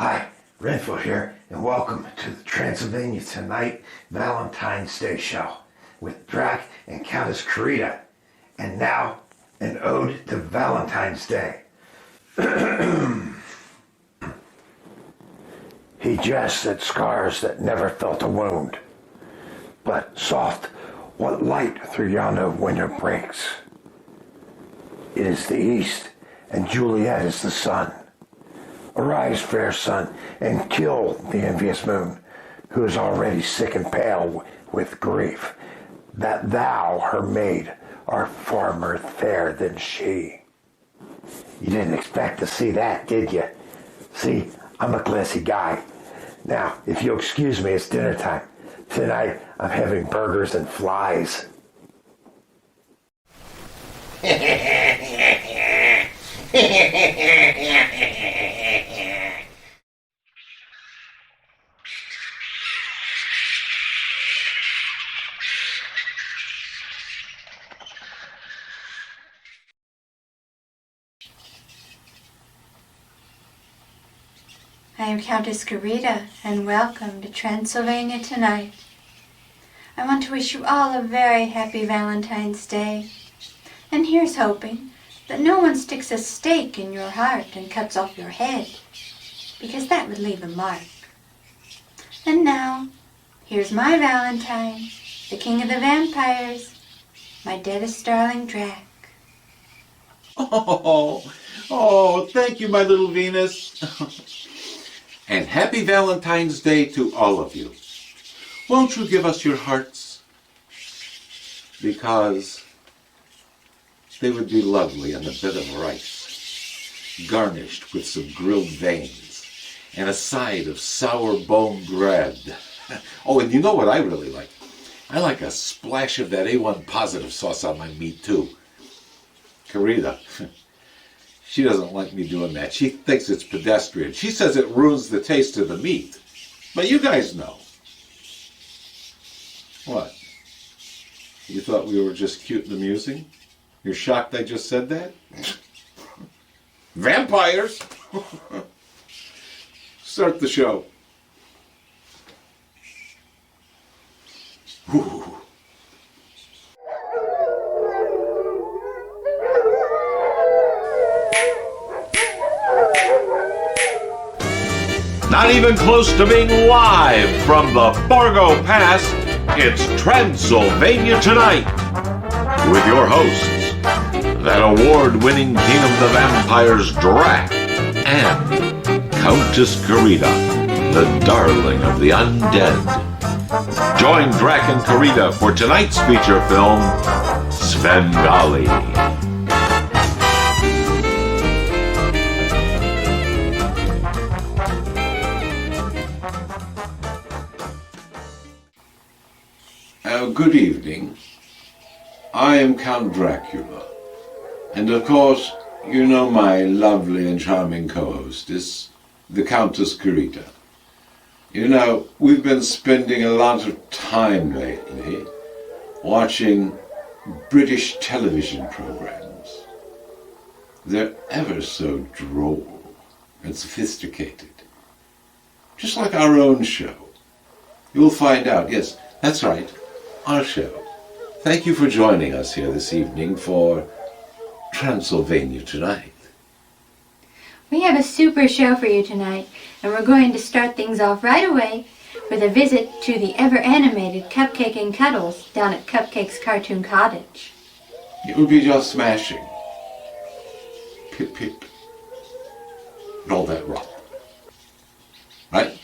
Hi, Redfield here, and welcome to the Transylvania Tonight Valentine's Day show with Drac and Countess Carita. And now, an ode to Valentine's Day. He jests at scars that never felt a wound, but soft, what light through yonder window breaks? It is the east, and Juliet is the sun. Arise, fair sun, and kill the envious moon, who is already sick and pale with grief, that thou, her maid, art far more fair than she. You didn't expect to see that, did you? See, I'm a classy guy. Now, if you'll excuse me, it's dinner time. Tonight, I'm having burgers and flies. I am Countess Carita, and welcome to Transylvania Tonight. I want to wish you all a very happy Valentine's Day. And here's hoping that no one sticks a stake in your heart and cuts off your head, because that would leave a mark. And now, here's my Valentine, the king of the vampires, my deadest darling Drac. Oh, thank you, my little Venus. And happy Valentine's Day to all of you. Won't you give us your hearts? Because they would be lovely on a bed of rice, garnished with some grilled veins and a side of sour bone bread. Oh, and you know what I really like? I like a splash of that A1 positive sauce on my meat, too. Carita, she doesn't like me doing that. She thinks it's pedestrian. She says it ruins the taste of the meat. But you guys know. What? You thought we were just cute and amusing? You're shocked I just said that? Vampires! Start the show. Ooh. Not even close to being live from the Fargo Pass, it's Transylvania Tonight with your hosts, that award-winning king of the vampires, Drac, and Countess Carita, the darling of the undead. Join Drac and Carita for tonight's feature film, Svengali. Good evening. I am Count Dracula, and of course, you know my lovely and charming co-hostess, the Countess Carita. You know, we've been spending a lot of time lately watching British television programs. They're ever so droll and sophisticated, just like our own show. You'll find out, yes, that's right, our show. Thank you for joining us here this evening for Transylvania Tonight. We have a super show for you tonight, and we're going to start things off right away with a visit to the ever-animated Cupcake and Cuddles down at Cupcake's Cartoon Cottage. It would be just smashing. Pip pip. And all that rot. Right?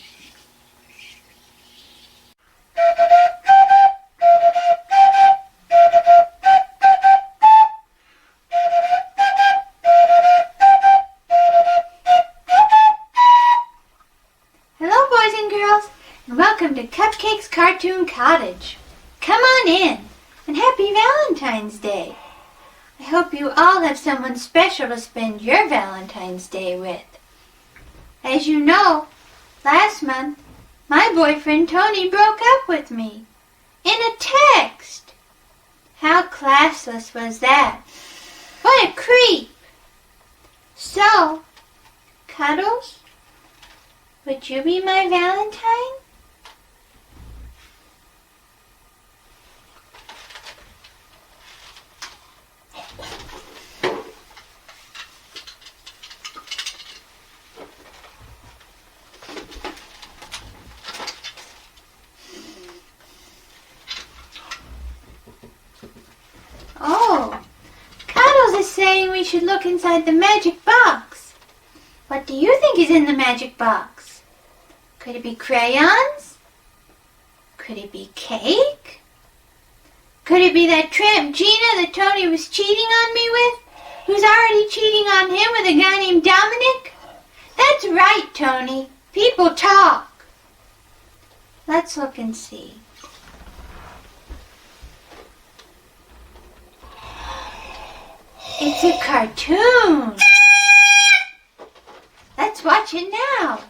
Welcome to Cupcake's Cartoon Cottage. Come on in, and happy Valentine's Day. I hope you all have someone special to spend your Valentine's Day with. As you know, last month, my boyfriend Tony broke up with me. In a text. How classless was that? What a creep. So, Cuddles, Would you be my Valentine? Oh, Cuddles is saying we should look inside the magic box. What do you think is in the magic box? Could it be crayons? Could it be cake? Could it be that tramp Gina that Tony was cheating on me with? Who's already cheating on him with a guy named Dominic? That's right, Tony. People talk. Let's look and see. It's a cartoon. Let's watch it now.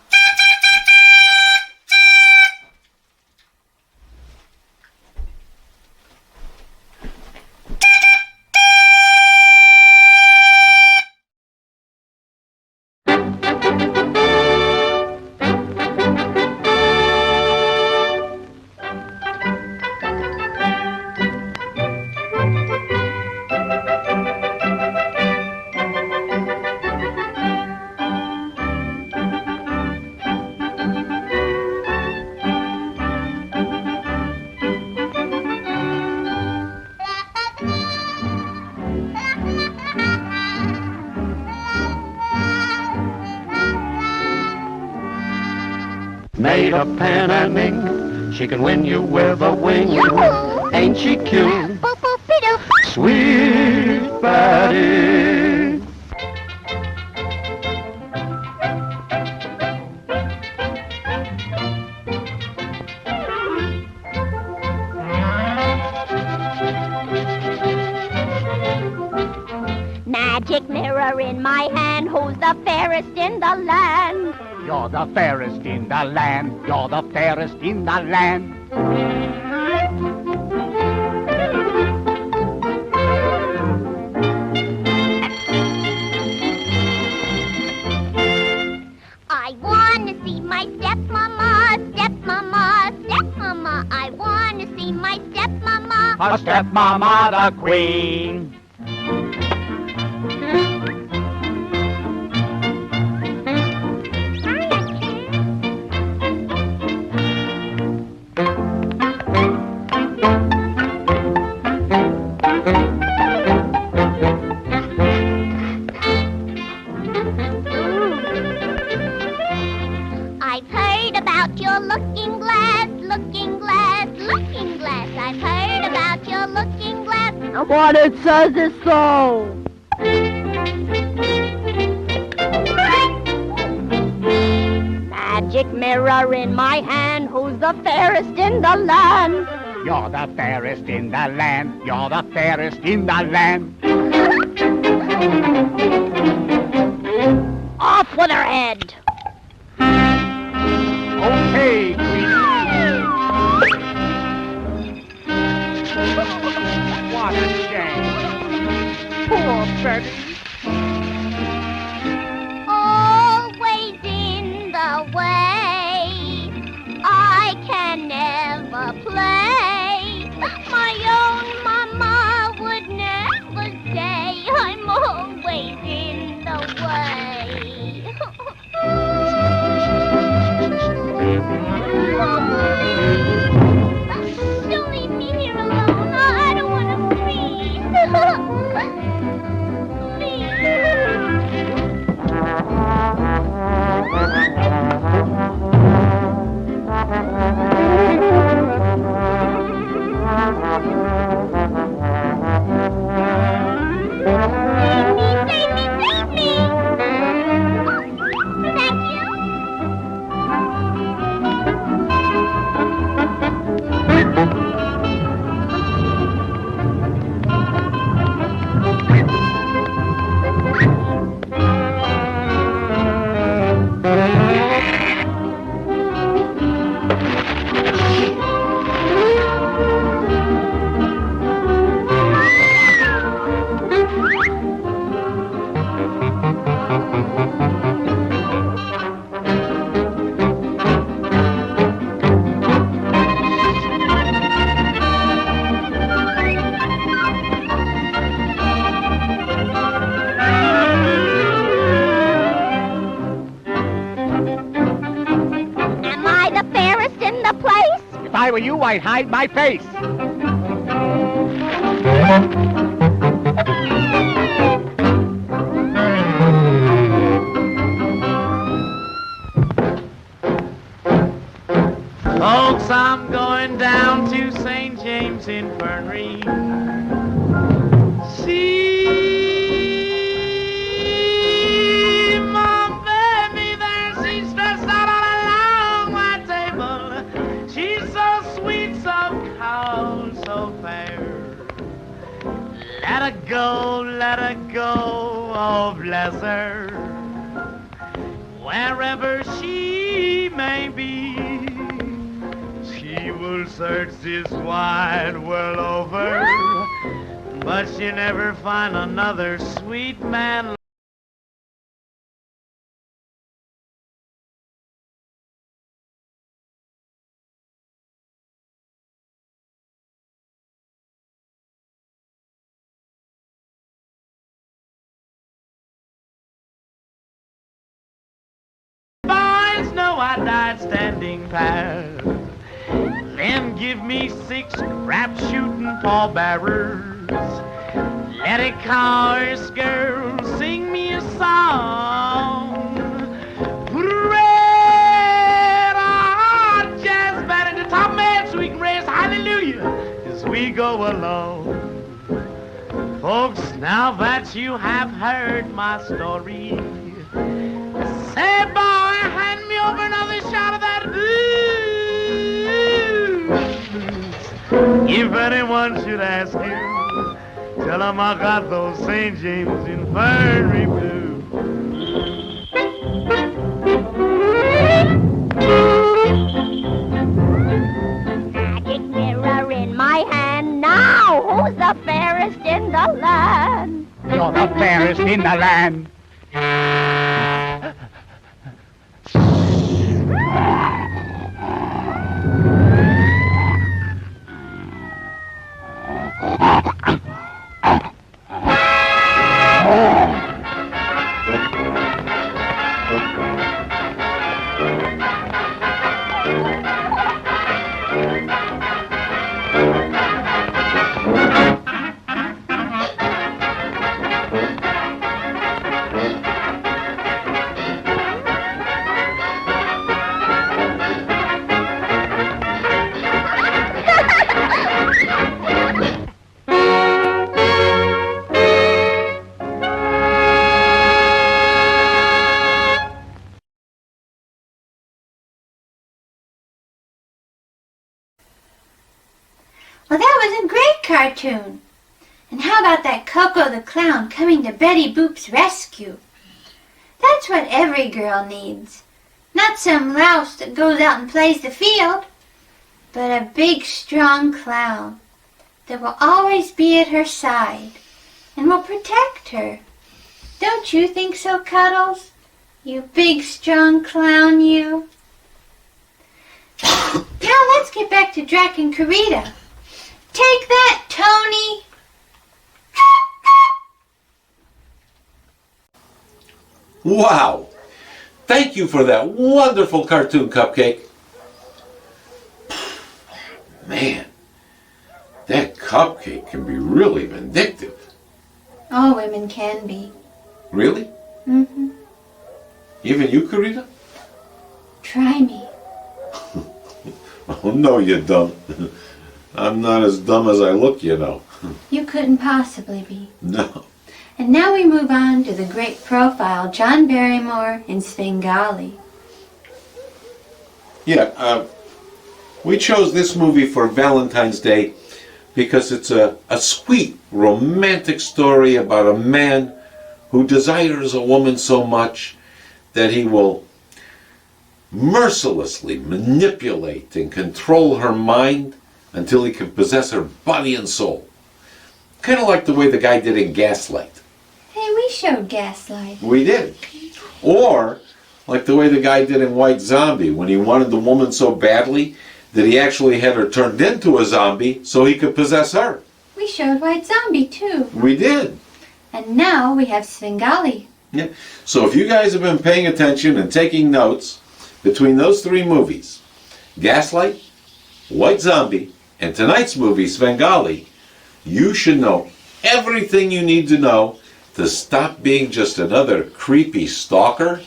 Made of pen and ink, she can win you with a wing. Yoo-hoo! Ain't she cute? Sweet Betty. Magic mirror in my hand, who's the fairest in the land? You're the fairest in the land. You're the fairest in the land. I want to see my stepmama, stepmama, stepmama. I want to see my stepmama. Her stepmama, the queen. I've heard about your looking glass, looking glass, looking glass. I've heard about your looking glass. And what it says is so. Magic mirror in my hand, who's the fairest in the land? You're the fairest in the land. You're the fairest in the land. Off with her head. Okay, queen. What a shame. Poor Betty. Always in the way. I can never play. My own mama would never say I'm always in the way. Don't leave me here alone. I don't want to freeze. Save me, save me! Thank you. I were you, I'd hide my face. Folks, I'm going down to St. James Infirmary. See my baby there, she's stretched out all along my table. She's so sweet, so cold, so fair. Let her go, oh bless her. Wherever she may be, she will search this wide world over, but she'll never find another sweet man. Boys know I died standing fast. Then give me 6 crap shooting pallbearers. Let a chorus girl sing me a song. Put a red hot jazz band in the top man so we can raise hallelujah as we go along. Folks, now that you have heard my story, say boy, hand me over another shot of that blues. If anyone should ask you, tell them I got those St. James Infirmary blues. Magic mirror in my hand now. Who's the fairest in the land? You're the fairest in the land. Well, that was a great cartoon. And how about that Coco the Clown coming to Betty Boop's rescue? That's what every girl needs. Not some louse that goes out and plays the field, but a big, strong clown that will always be at her side and will protect her. Don't you think so, Cuddles? You big, strong clown, you. Now let's get back to Drac and Carita. Take that, Tony! Wow! Thank you for that wonderful cartoon, Cupcake. Man, that cupcake can be really vindictive. All women can be. Really? Mm-hmm. Even you, Carita? Try me. Oh, no, you don't. I'm not as dumb as I look, you know. You couldn't possibly be. No. And now we move on to the great profile, John Barrymore in Svengali. Yeah, we chose this movie for Valentine's Day because it's a sweet, romantic story about a man who desires a woman so much that he will mercilessly manipulate and control her mind until he can possess her body and soul. Kind of like the way the guy did in Gaslight. Hey, we showed Gaslight. We did. Or like the way the guy did in White Zombie, when he wanted the woman so badly that he actually had her turned into a zombie so he could possess her. We showed White Zombie too. We did. And now we have Svengali. Yeah. So if you guys have been paying attention and taking notes, between those 3 movies, Gaslight, White Zombie, and tonight's movie, Svengali, you should know everything you need to know to stop being just another creepy stalker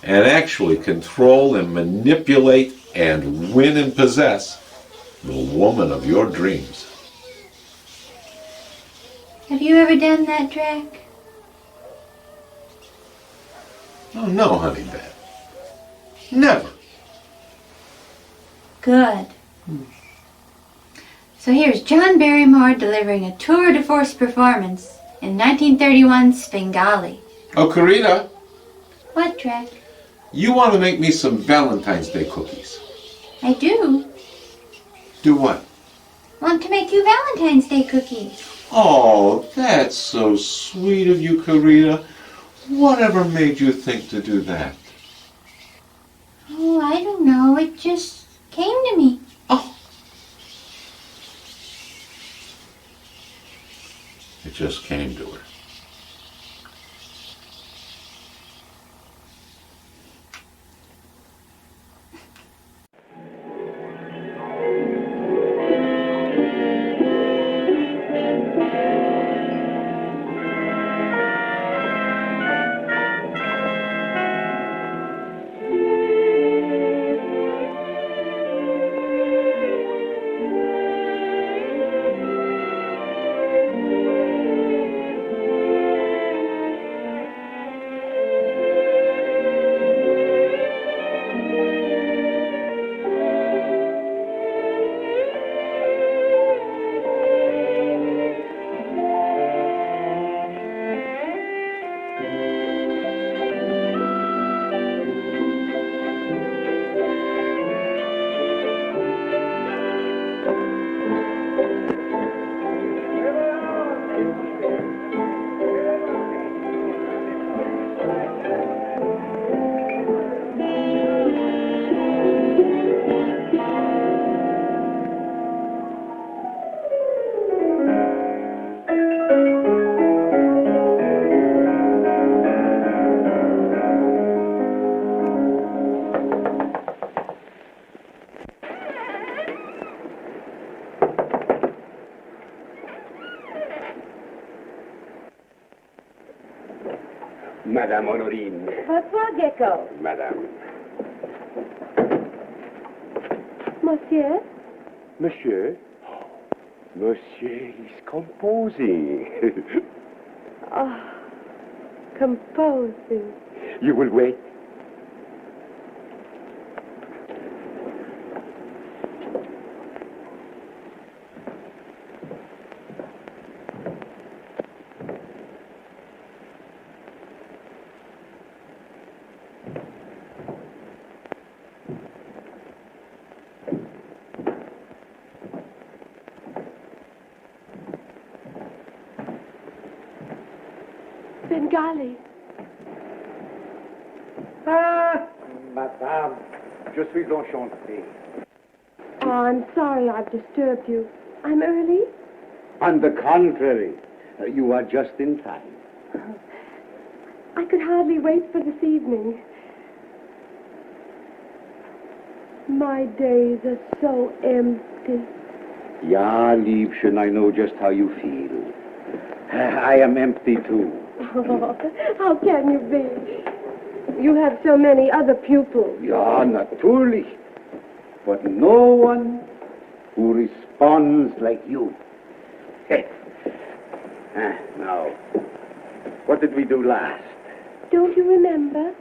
and actually control and manipulate and win and possess the woman of your dreams. Have you ever done that, Drac? Oh, no, honey bat. Never. Good. So here's John Barrymore delivering a tour de force performance in 1931's Svengali. Oh, Carita, What, Drac? you want to make me some Valentine's Day cookies. I do Do what? want to make you Valentine's Day cookies. Oh, that's so sweet of you, Carita. Whatever made you think to do that? Oh, I don't know. It just came to me. Oh. It just came to her. Madame Honorine. Bonsoir, Gecko. Madame. Monsieur? Monsieur? Monsieur is composing. Oh, composing. You will wait. Svengali. Ah, madame, je suis enchanté. Oh, I'm sorry I've disturbed you. I'm early? On the contrary, you are just in time. I could hardly wait for this evening. My days are so empty. Ja, Liebchen, I know just how you feel. I am empty too. Oh, how can you be? You have so many other pupils. Ja, natürlich. But no one who responds like you. Now, what did we do last? Don't you remember?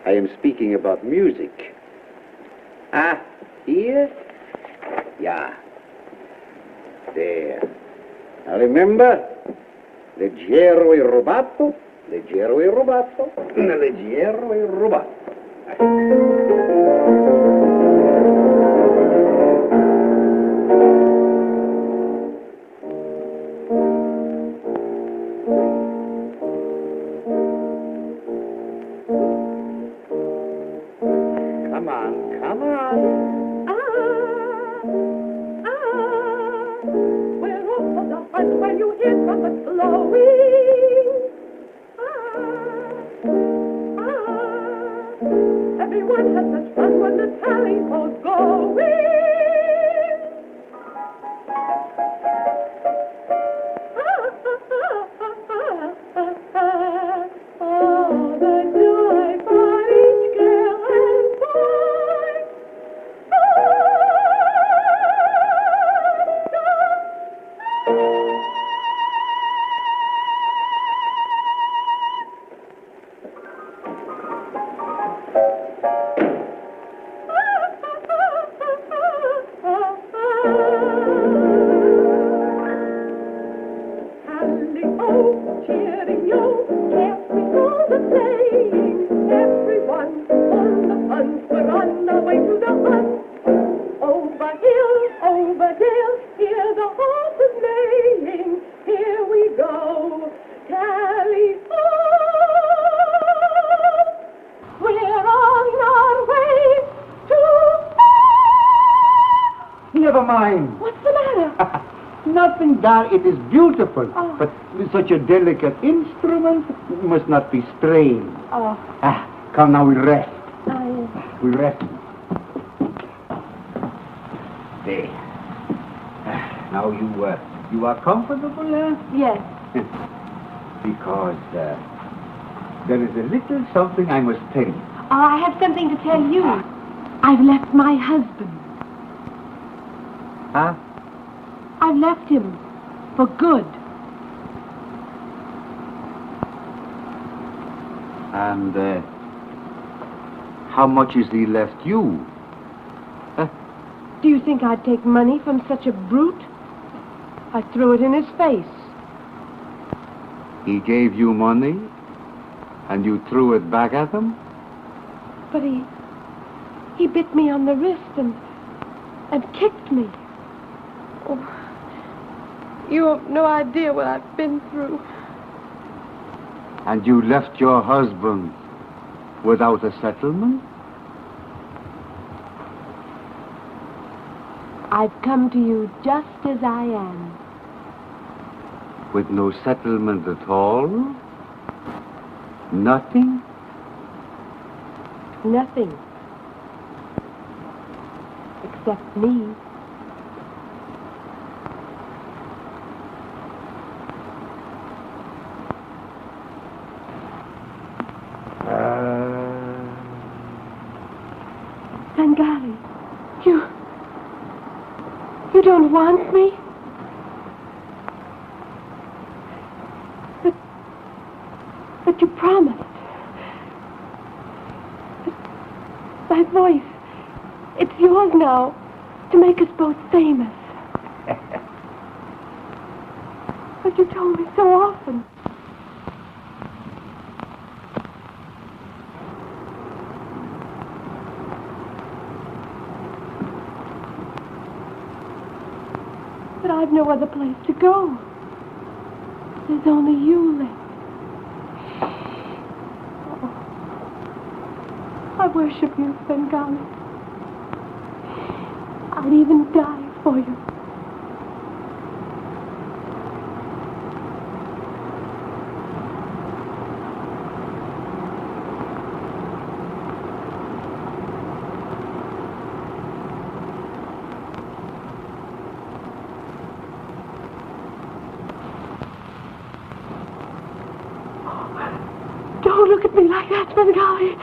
I am speaking about music. Ah, here? Yeah. There. Now remember? Leggero e rubato, leggero e rubato, leggero e rubato. Come on, come on. We're off on the hunt when you hear trumpets blowing. Everyone has such fun when the tally goes going. never mind. What's the matter? Nothing, Dar. It is beautiful. Oh. But with such a delicate instrument, must not be strained. Oh, Come now, we rest. I... We rest. There. Now you are comfortable, Yes. Because there is a little something I must tell you. Oh, I have something to tell you. I've left my husband. Huh? I've left him for good. And how much is he left you? Do you think I'd take money from such a brute? I threw it in his face. He gave you money, and you threw it back at him? But he bit me on the wrist and kicked me. Oh, you have no idea what I've been through. And you left your husband without a settlement? I've come to you just as I am. With no settlement at all? Nothing? Nothing. Except me. Svengali, you don't want me? But you promised. My voice, it's yours now, to make us both famous. But you told me so often. But I've no other place to go. There's only you left. I worship you, Svengali. I'd even die for you. Don't look at me like that, Svengali.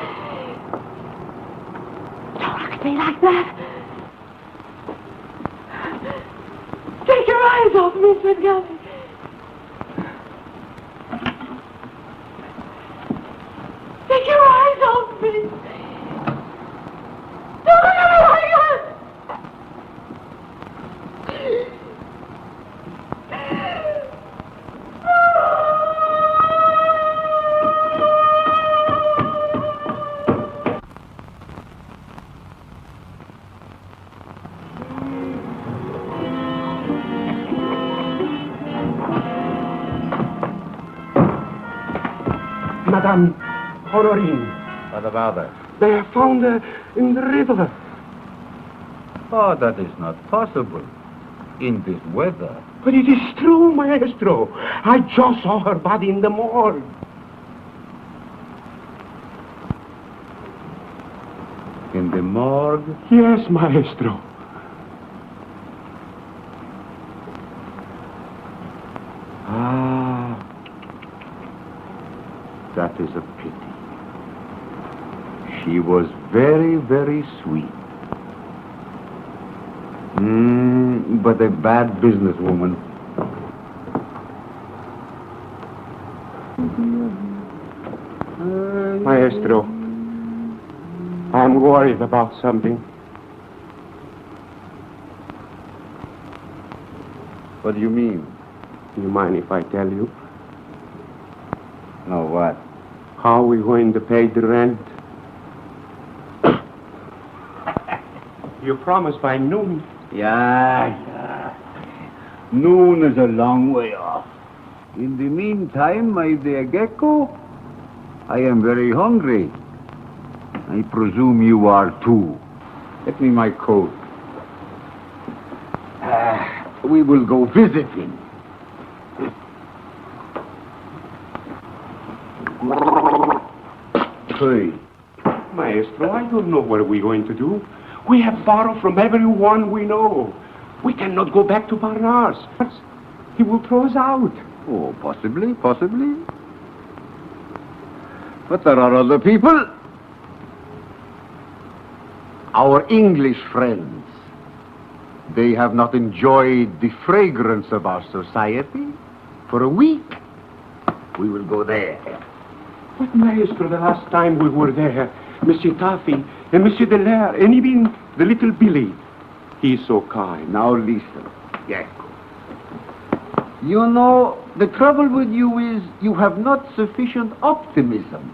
Don't look at me like that. Take your eyes off me, Svengali. Take your eyes off me. Don't look at me like that. Madame Honorine. What about her? They are found in the river. Oh, that is not possible. In this weather. But it is true, Maestro. I just saw her body in the morgue. In the morgue? Yes, Maestro. Ah, that is a pity. She was very, very sweet. But a bad businesswoman. Maestro, I'm worried about something. What do you mean? Do you mind if I tell you? No, what? How are we going to pay the rent? You promised by noon. Yeah. Noon is a long way off. In the meantime, my dear Gecko, I am very hungry. I presume you are too. Get me my coat. We will go visiting. Hey, Maestro, I don't know what we're going to do. We have borrowed from everyone we know. We cannot go back to Barnard's. He will throw us out. Oh, possibly. But there are other people. Our English friends. They have not enjoyed the fragrance of our society for a week. We will go there. But, Maestro, the last time we were there, Monsieur Taffy and Monsieur Delaire, and even the little Billy, he's so kind. Now listen. Yes. You know, the trouble with you is you have not sufficient optimism.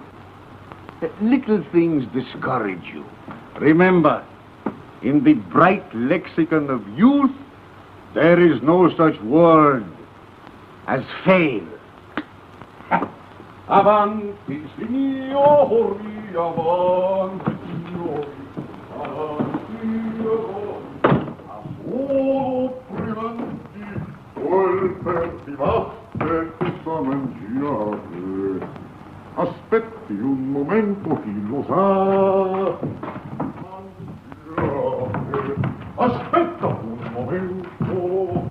Little things discourage you. Remember, in the bright lexicon of youth, there is no such word as fail. Avanti, signori, avanti, signori, avanti, Solo privanti, colperti vaste che sono mangiate. Aspetti un momento, chi lo sa. Aspetta un momento.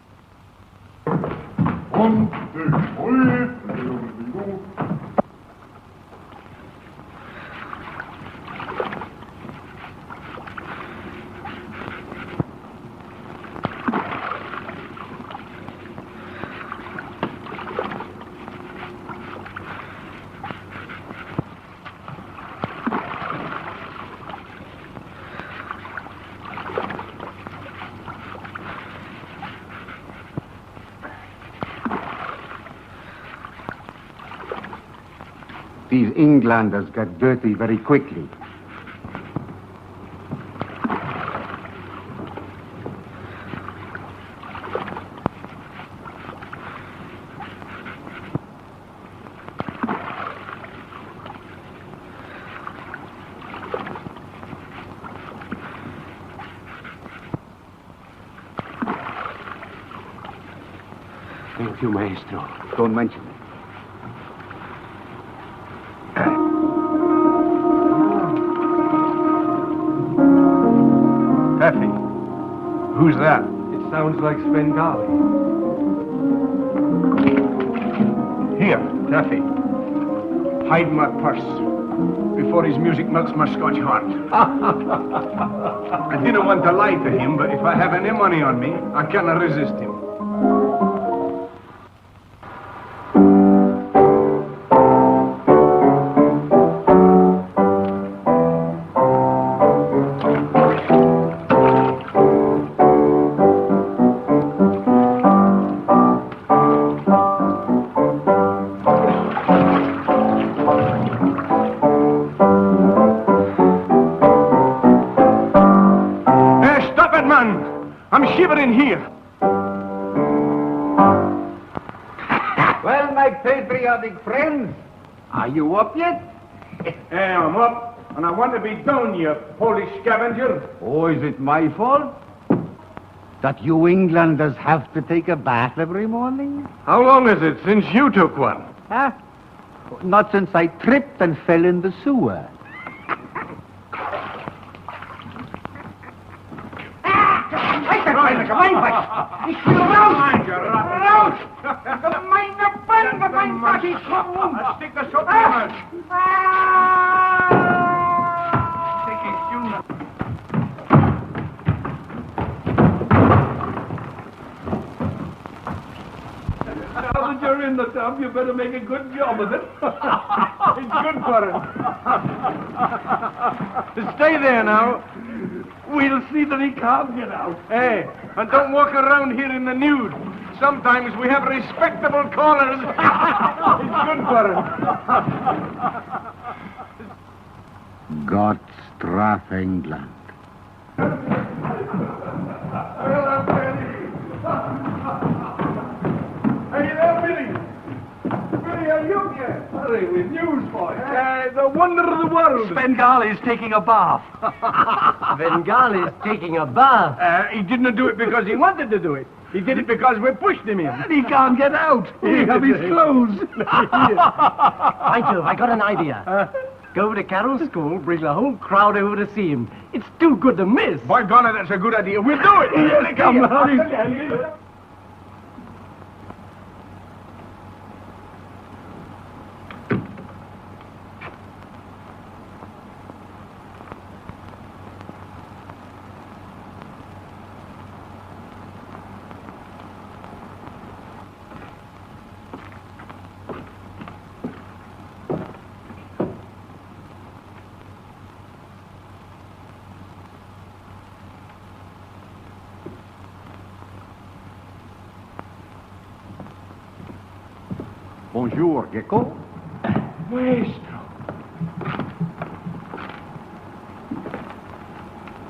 Quante poi perdido. These Englanders got dirty very quickly. Thank you, Maestro. Don't mention it. Taffy, who's that? It sounds like Svengali. Here, Taffy. Hide my purse before his music melts my Scotch heart. I didn't want to lie to him, but if I have any money on me, I cannot resist him. I'm shivering here. Well, my patriotic friends, are you up yet? I'm up, and I want to be down, you Polish scavenger. Oh, is it my fault that you Englanders have to take a bath every morning? How long is it since you took one? Huh? Not since I tripped and fell in the sewer. Ich will raus! Raus! Meine Beine, mein Gott, ich komm! Stick das Schopf jemand! Now that you're in the tub, you better make a good job of it. It's good for him. Stay there now. We'll see that he can't get out. Hey, and don't walk around here in the nude. Sometimes we have respectable callers. It's good for him. God strafe England. Hey there, Billy. Billy, are you here? Hurry, with news for you. The wonder of the world. Svengali is taking a bath. Svengali is taking a bath. He didn't do it because he wanted to do it. He did it because we pushed him in. He can't get out. We have his clothes. Right, Joe, I got an idea. Go over to Carol's school, bring the whole crowd over to see him. It's too good to miss. By golly, that's a good idea. We'll do it. Here, come on. Bonjour, Gecko. Maestro.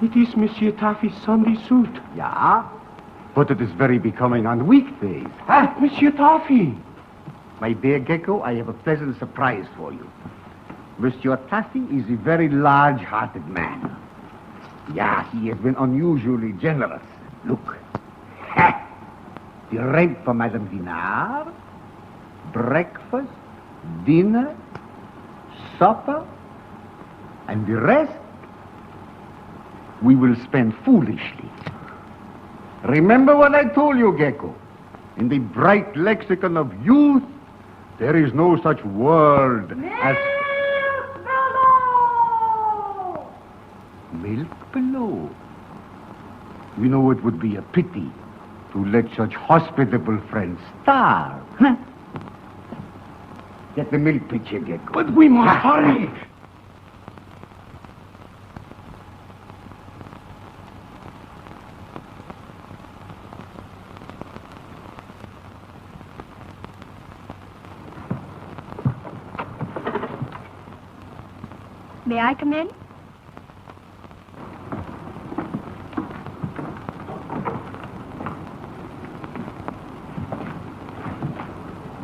It is Monsieur Taffy's Sunday suit. Yeah? But it is very becoming on weekdays. Huh? Monsieur Taffy. My dear Gecko, I have a pleasant surprise for you. Monsieur Taffy is a very large-hearted man. Yeah, he has been unusually generous. Look. Ha! The rent for Madame Dinard, breakfast, dinner, supper, and the rest we will spend foolishly. Remember what I told you, Gecko. In the bright lexicon of youth, there is no such word as... Milk below. You know, it would be a pity to let such hospitable friends starve. Huh? Get the milk pitcher, Gecko. But we must hurry. May I come in?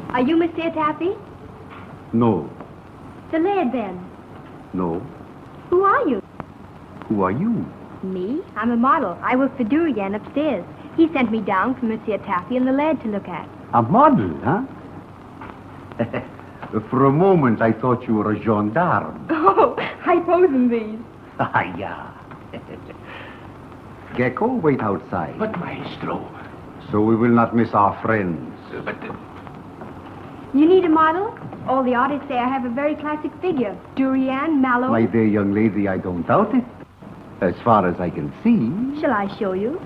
Are you Monsieur Taffy? No. The lad, then. No. Who are you? Who are you? Me? I'm a model. I work for Durian upstairs. He sent me down for Monsieur Taffy and the lad to look at. A model, huh? For a moment, I thought you were a gendarme. Oh, I pose in these. Ah, yeah. Gecko, wait outside. But, Maestro... So we will not miss our friends. But... You need a model? All the artists say I have a very classic figure. Durian, Mallow... My dear young lady, I don't doubt it. As far as I can see. Shall I show you?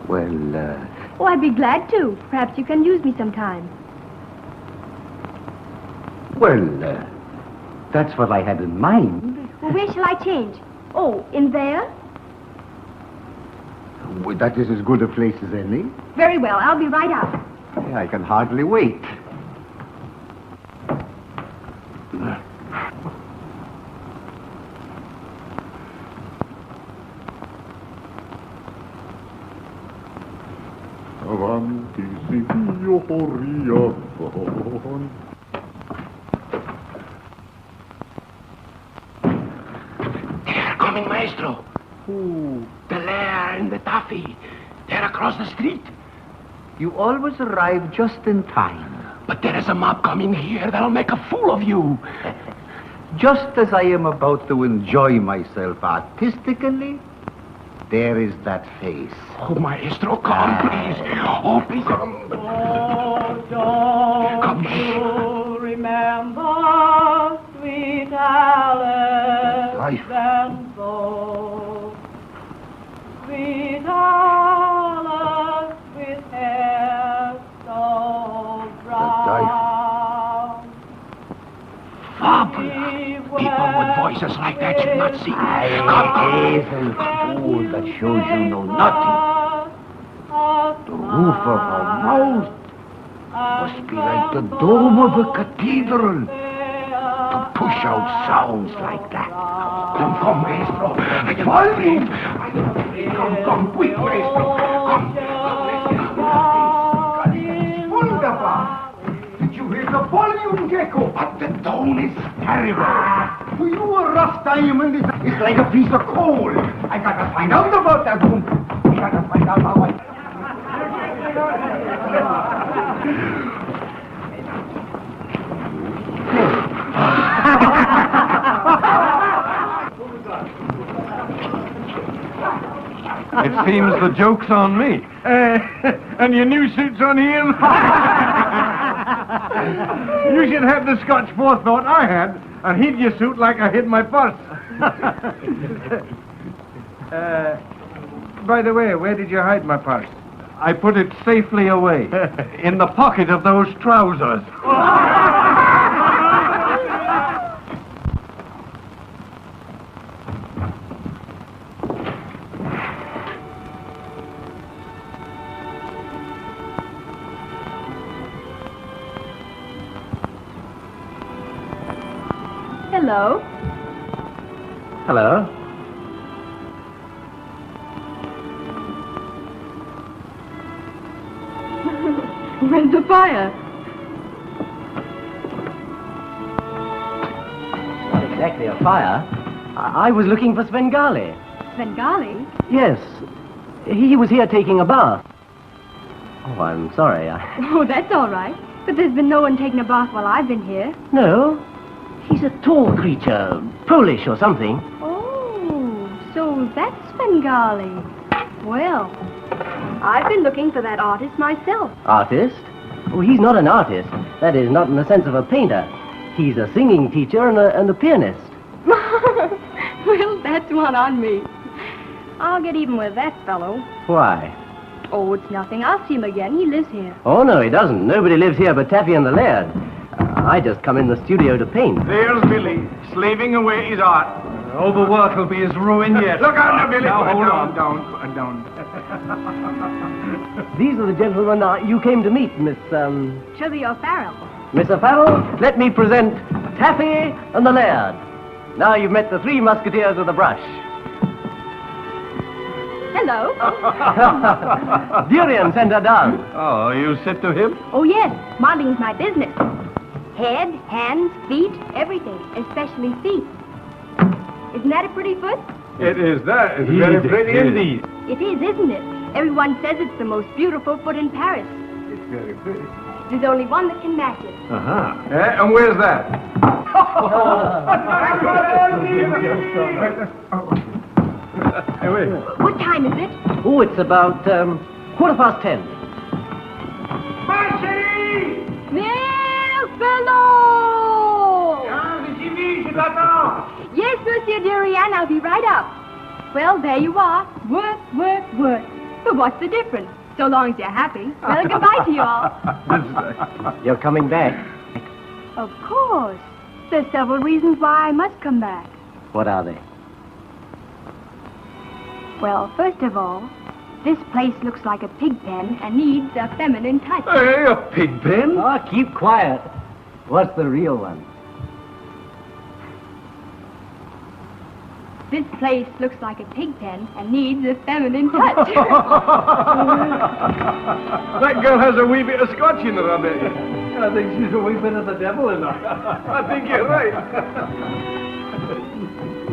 Well, Oh, I'd be glad to. Perhaps you can use me sometime. Well, that's what I had in mind. Well, where shall I change? Oh, in there? Well, that is as good a place as any. Very well, I'll be right out. Yeah, I can hardly wait. Avanti, Silvio, avanti. They're coming, Maestro. Ooh. The Lair and the Taffy. They're across the street. You always arrive just in time. But there is a mob coming here that'll make a fool of you. Just as I am about to enjoy myself artistically, there is that face. Oh, Maestro, come, please. Oh, please, come. Oh, Come. don't remember sweet Alice Life. and so sweet Alice with hair so brown. Fabula. People with voices like that should not sing. Hazel fool that shows you know nothing. The roof of her mouth must be like the dome of a cathedral to push out sounds like that. Come, come, Maestro. I can breathe. Come, quick, Maestro. Come. Wonderful! Did you hear the volume, Gecko? But the tone is terrible. For you a rough diamond is like a piece of coal. I gotta find out about that room. I gotta find It seems the joke's on me. And your new suit's on him? You should have the Scotch forethought I had and hid your suit like I hid my purse. By the way, where did you hide my purse? I put it safely away. In the pocket of those trousers. Hello. Hello. Where's the fire? Not exactly a fire. I was looking for Svengali. Svengali? Yes. He was here taking a bath. Oh, I'm sorry. Oh, that's all right. But there's been no one taking a bath while I've been here. No. He's a tall creature. Polish or something. Oh, so that's Svengali. Well, I've been looking for that artist myself. Artist? Oh, he's not an artist. That is, not in the sense of a painter. He's a singing teacher and a pianist. Well, that's one on me. I'll get even with that fellow. Why? Oh, it's nothing. I'll see him again. He lives here. Oh, no, he doesn't. Nobody lives here but Taffy and the Laird. I just come in the studio to paint. There's Billy, slaving away his art. Overwork will be his ruin yet. Look out now, Billy. Now, hold on. Down. These are the gentlemen you came to meet, Miss, Shirley O'Farrell. Miss O'Farrell, let me present Taffy and the Laird. Now you've met the three musketeers of the brush. Hello. Durian sent her down. Oh, you sit to him? Oh, yes. Modeling's my business. Head, hands, feet, everything. Especially feet. Isn't that a pretty foot? It is that. It's very pretty indeed. It is, isn't it? Everyone says it's the most beautiful foot in Paris. It's very pretty. There's only one that can match it. Uh-huh. And where's that? Hey, wait. What time is it? Oh, it's about 10:15. Fellow! Yes, Monsieur Durian, I'll be right up. Well, there you are. Work. But what's the difference? So long as you're happy. Well, goodbye to you all. You're coming back. Of course. There's several reasons why I must come back. What are they? Well, first of all, this place looks like a pig pen and needs a feminine touch. Hey, a pig pen? Oh, keep quiet. What's the real one? This place looks like a pig pen and needs a feminine touch. That girl has a wee bit of Scotch in her, I bet you. I think she's a wee bit of the devil in her. I think you're right.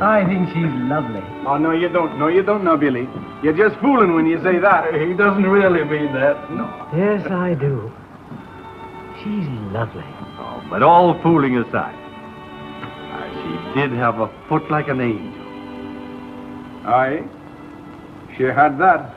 I think she's lovely. Oh, no, you don't. No, you don't know, Billy. You're just fooling when you say that. He doesn't really mean that. No. Yes, I do. She's lovely. Oh, but all fooling aside, she did have a foot like an angel. Aye, she had that.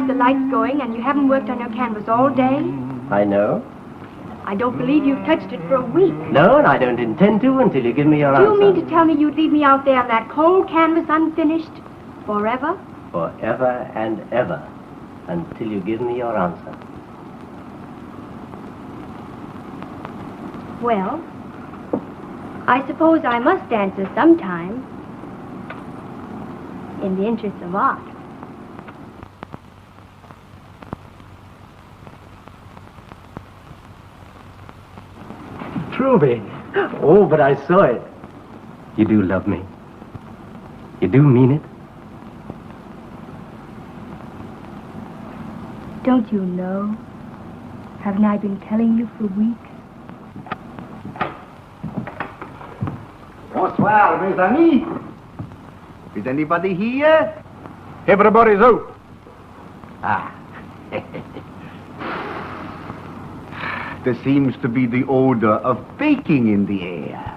The light's going and you haven't worked on your canvas all day? I know. I don't believe you've touched it for a week. No, and I don't intend to until you give me your Do answer. you mean to tell me you'd leave me out there on that cold canvas unfinished? Forever? Forever and ever. Until you give me your answer. Well, I suppose I must answer sometime. in the interest of art. Truby. Oh, but I saw it. You do love me. You do mean it? Don't you know? Haven't I been telling you for weeks? Bonsoir, mes amis. Is anybody here? Everybody's out. Ah. There seems to be the odor of baking in the air.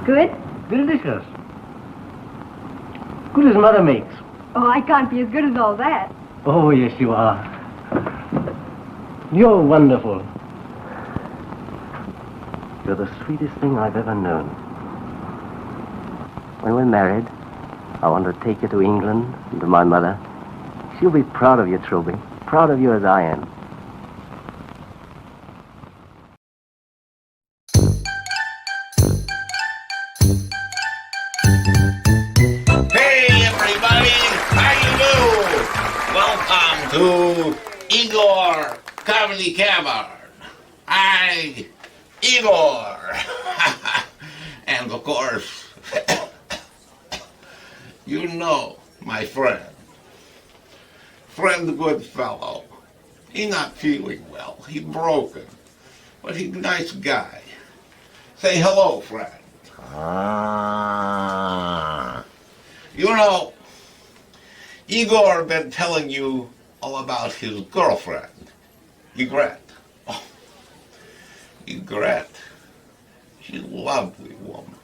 Good? Delicious. Good as Mother makes. Oh, I can't be as good as all that. Oh, yes, you are. You're wonderful. You're the sweetest thing I've ever known. When we're married, I want to take you to England and to my mother. She'll be proud of you, Truby. Proud of you as I am. Hey, everybody! How you do? Welcome to Igor Comedy Cavern. Igor. And of course, you know my friend Goodfellow. He not feeling well. He broken. But he nice guy. Say hello, friend. You know, Igor been telling you all about his girlfriend, Egret. Oh, Egret. She's a lovely woman.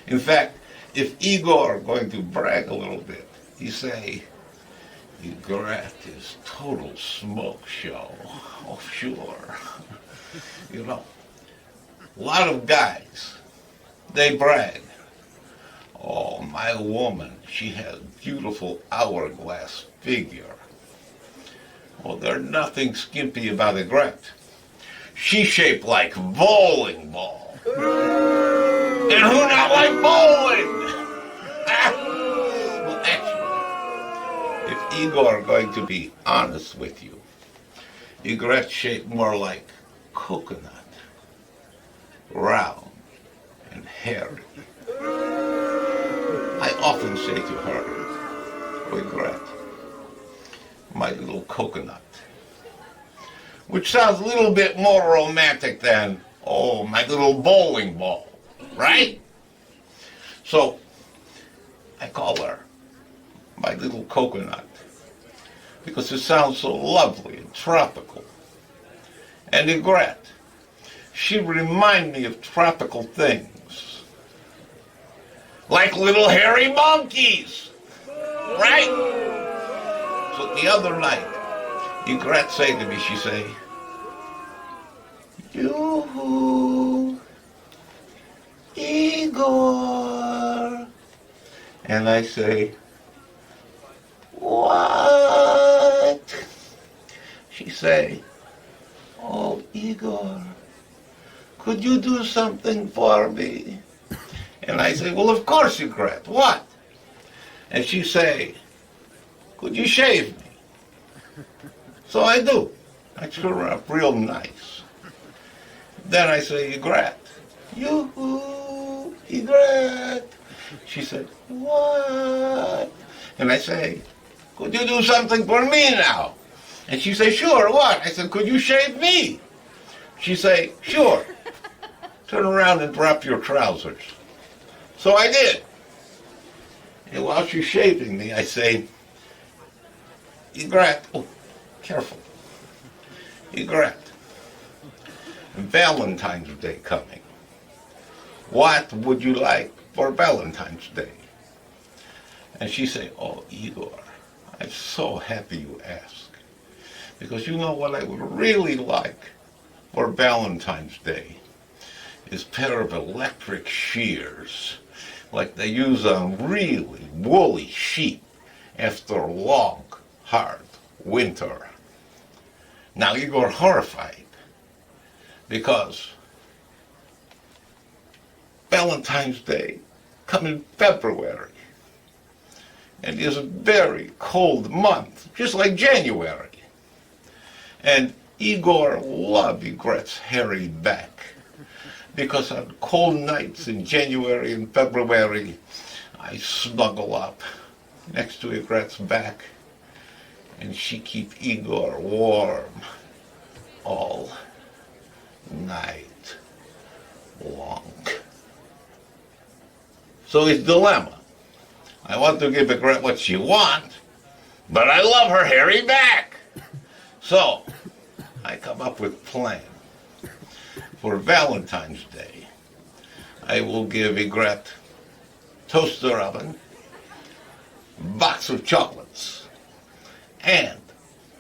In fact, if Igor going to brag a little bit, he say, Egret is total smoke show. Oh, sure. You know, a lot of guys, they brag. Oh, my woman, she has beautiful hourglass figure. Oh, there's nothing skimpy about Egret. She's shaped like a bowling ball. And who not like bowling? Well, actually, if Igor going to be honest with you, Egret's shaped more like coconut, round and hairy. I often say to her, Egret, my little coconut, which sounds a little bit more romantic than, oh, my little bowling ball, right? So I call her my little coconut because it sounds so lovely and tropical. And Egret, she reminds me of tropical things, like little hairy monkeys, right? So the other night, Egret say to me, she say, Yoo-hoo, Igor. And I say, what? She say, oh, Igor, could you do something for me? And I say, well, of course, Egret, what? And she say, could you shave me? So I do. I turn her up real nice. Then I say, Egret, yoo-hoo, Egret. She said, what? And I say, could you do something for me now? And she say, sure, what? I said, could you shave me? She say, sure. Turn around and drop your trousers. So I did. And while she's shaving me, I say, Egret, oh, careful. Egret, Valentine's Day coming. What would you like for Valentine's Day? And she say, oh, Igor, I'm so happy you ask. Because you know what I would really like for Valentine's Day is a pair of electric shears, like they use on really woolly sheep. after a long, hard winter. Now Igor horrified because Valentine's Day come in February, and it's a very cold month, just like January. And Igor loved Egret's hairy back, because on cold nights in January and February, I snuggle up next to Egret's back, and she keep Igor warm all night long. So it's dilemma. I want to give Egret what she wants, but I love her hairy back. So I come up with a plan. For Valentine's Day, I will give Egret toaster oven, box of chocolates, and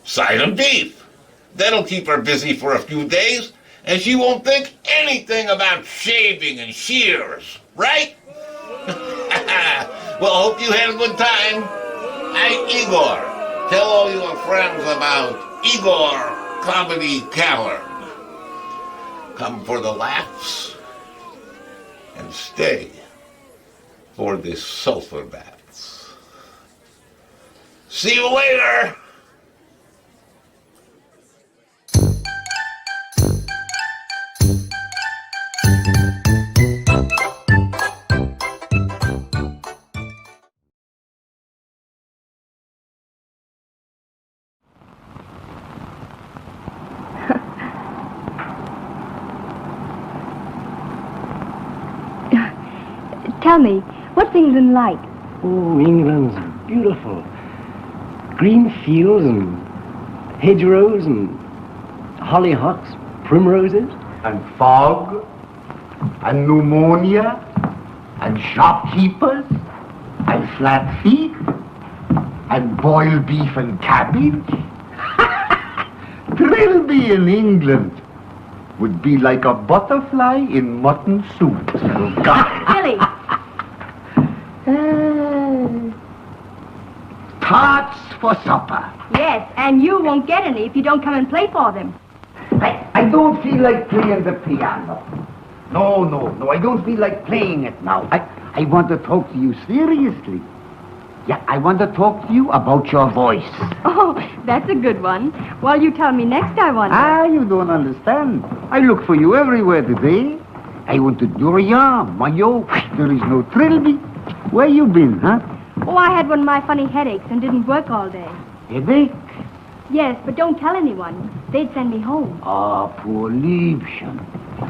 side of beef. That'll keep her busy for a few days, and she won't think anything about shaving and shears, right? Well, hope you had a good time. I'm Igor. Tell all your friends about Igor Comedy Cavern. Come for the laughs and stay for the sulfur baths. See you later. Tell me, what's England like? Oh, England's beautiful. Green fields and hedgerows and hollyhocks, primroses. And fog, and pneumonia, and shopkeepers, and flat feet, and boiled beef and cabbage. Trilby in England would be like a butterfly in mutton soup. Billy! Tarts for supper. Yes, and you won't get any if you don't come and play for them. I don't feel like playing the piano. No, I don't feel like playing it now. I want to talk to you seriously. Yeah, I want to talk to you about your voice. Oh, that's a good one. Well, you tell me next, I wonder. You don't understand. I look for you everywhere today. I went to Durian, Mayo. There is no Trilby. Where you been, huh? Oh, I had one of my funny headaches and didn't work all day. Headache? Yes, but don't tell anyone. They'd send me home. Poor Liebchen.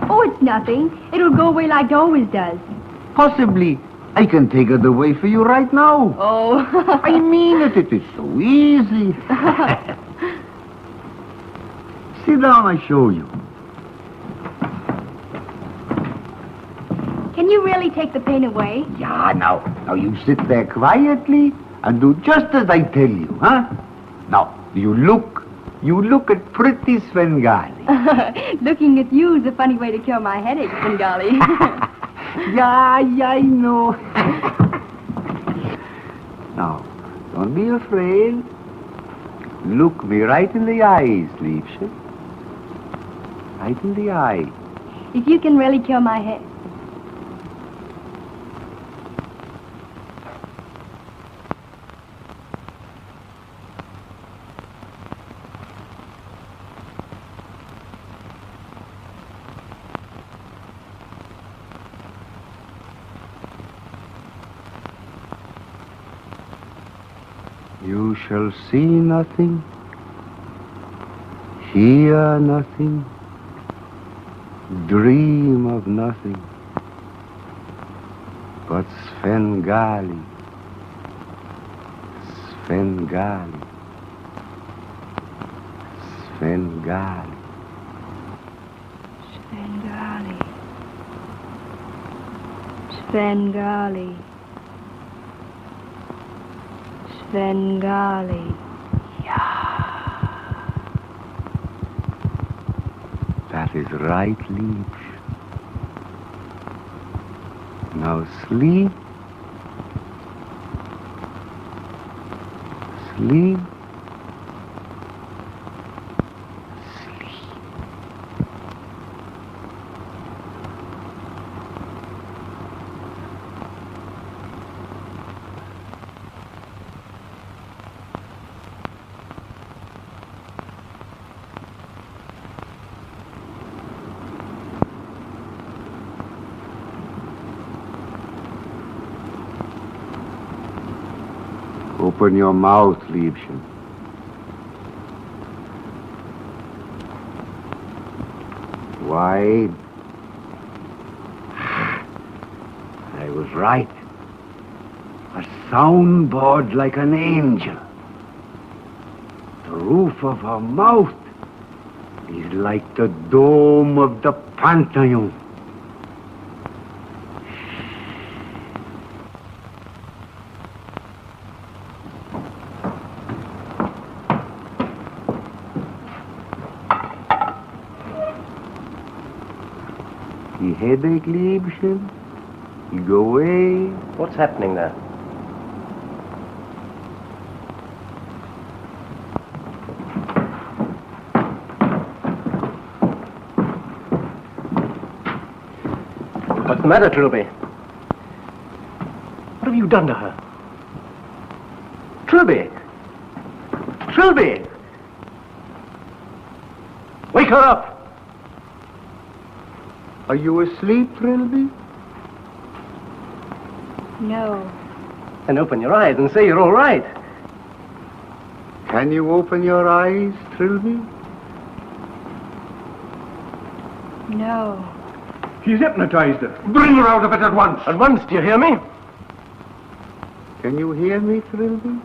Oh, it's nothing. It'll go away like it always does. Possibly. I can take it away for you right now. Oh. I mean it. It is so easy. Sit down, I show you. Can you really take the pain away? Yeah, now you sit there quietly and do just as I tell you, huh? Now, you look at pretty Svengali. Looking at you is a funny way to cure my headache, Svengali. Yeah, I know. Now, don't be afraid. Look me right in the eyes, Liebchen. Right in the eye. If you can really cure my head. You shall see nothing, hear nothing, dream of nothing but Svengali, Svengali, Svengali. Svengali. Svengali. Svengali. That is right, Liebchen. Now sleep Sleep. Open your mouth, Liebchen. Wide. I was right. A soundboard like an angel. The roof of her mouth is like the dome of the Pantheon. Die headache, Liebchen? You go away. What's happening there? What's the matter, Trilby? What have you done to her? Trilby! Trilby! Wake her up! Are you asleep, Trilby? No. Then open your eyes and say you're all right. Can you open your eyes, Trilby? No. He's hypnotized her. Bring her out of it at once. At once, do you hear me? Can you hear me, Trilby?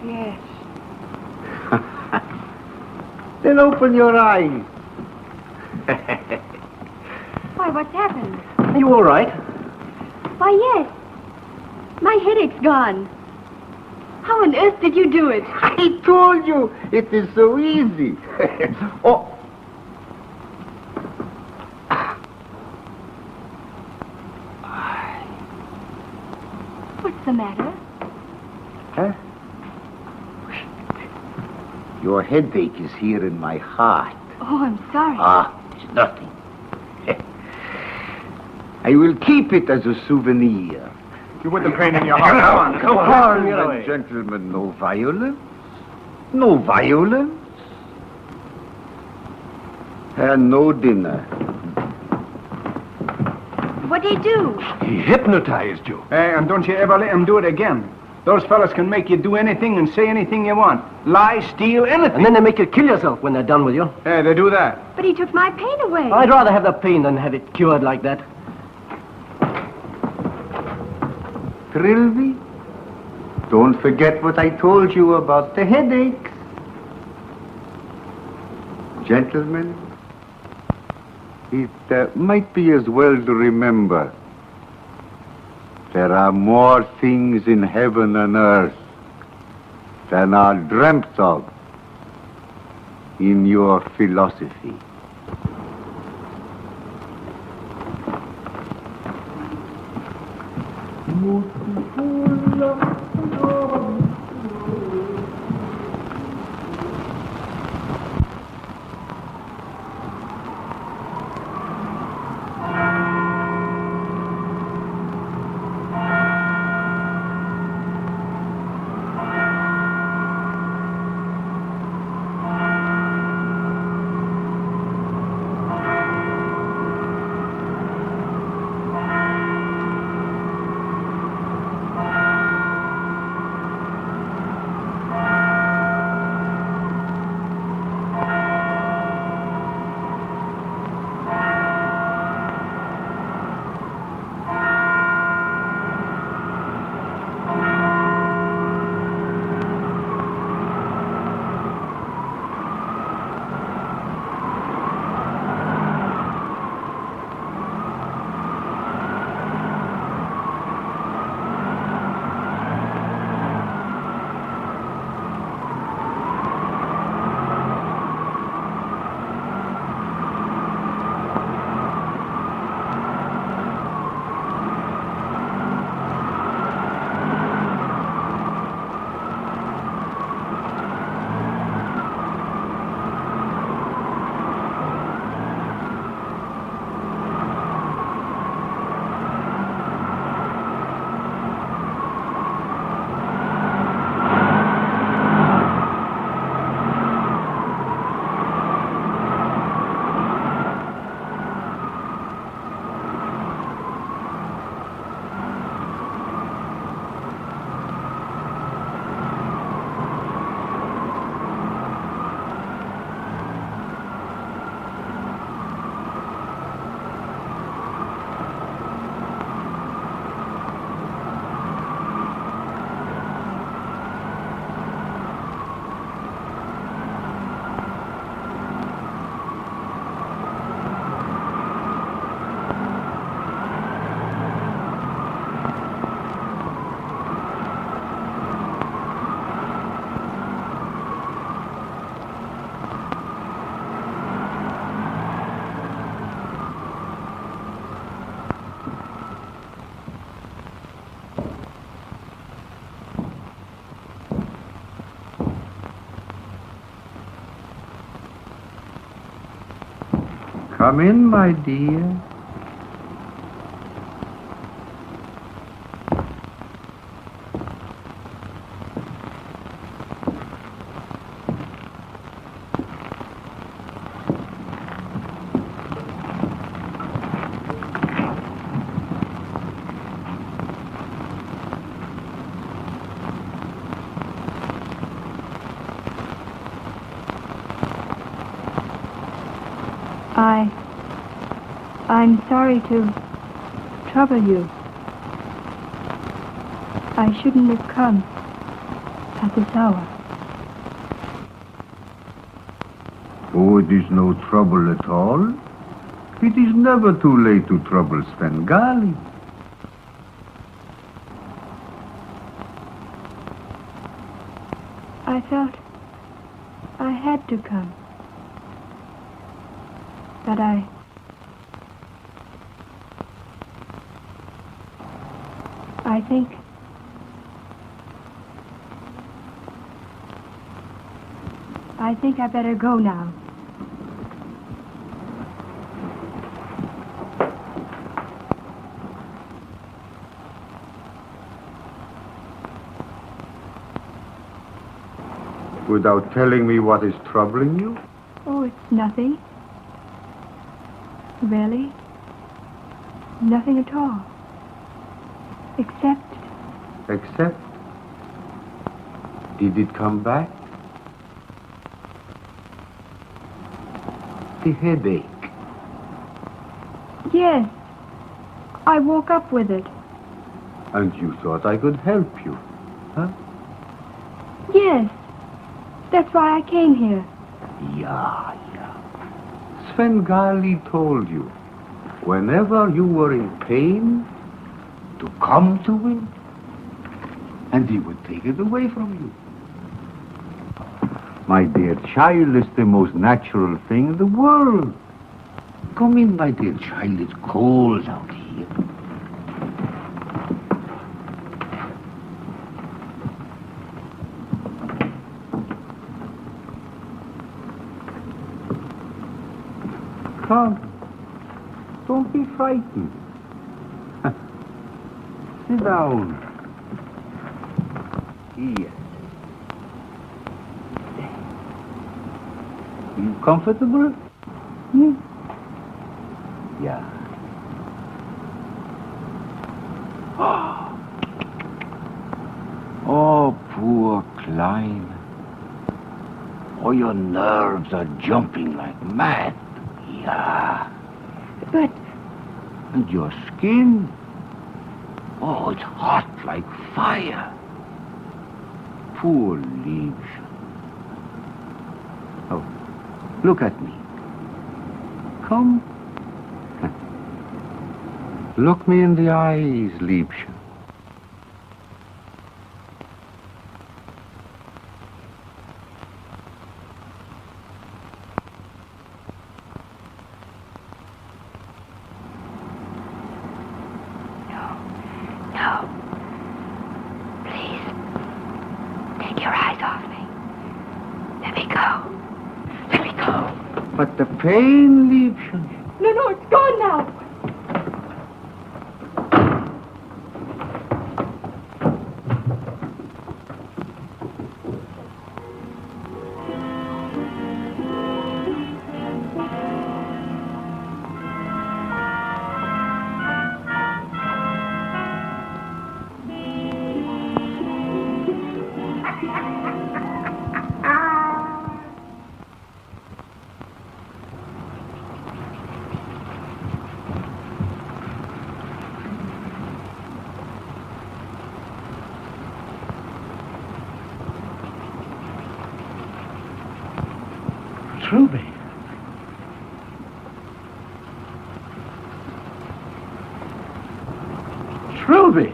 Yes. Then open your eyes. Why, what's happened? Are you all right? Why, yes. My headache's gone. How on earth did you do it? I told you, it is so easy. Oh. What's the matter? Huh? Your headache is here in my heart. Oh, I'm sorry. It's nothing. I will keep it as a souvenir. You put the pain in your heart. Come on, get away. Gentlemen, no violence. No violence. And no dinner. What did he do? He hypnotized you. And don't you ever let him do it again. Those fellas can make you do anything and say anything you want. Lie, steal, anything. And then they make you kill yourself when they're done with you. Yeah, they do that. But he took my pain away. I'd rather have the pain than have it cured like that. Trilby, don't forget what I told you about the headaches. Gentlemen, it might be as well to remember there are more things in heaven and earth than are dreamt of in your philosophy. Come in, my dear. I'm sorry to trouble you. I shouldn't have come at this hour. Oh, it is no trouble at all. It is never too late to trouble Svengali. I felt I had to come. But I think I better go now. Without telling me what is troubling you? Oh, it's nothing. Really? Nothing at all. Except? Did it come back? The headache. Yes. I woke up with it. And you thought I could help you, huh? Yes. That's why I came here. Yeah. Svengali told you, whenever you were in pain, to come to him, and he would take it away from you. My dear child, it's the most natural thing in the world. Come in, my dear child, it's cold out here. Come, don't be frightened. Sit down. Here. You comfortable? Yeah. Oh, poor Klein. Oh, your nerves are jumping like mad. Yeah. But... And your skin? Oh, it's hot like fire. Poor Liebchen. Oh, look at me. Come. Look me in the eyes, Liebchen. No. Please. Take your eyes off me. Let me go. Let me go. But the pain, Liebchen. No, it's gone now. Truby. Truby.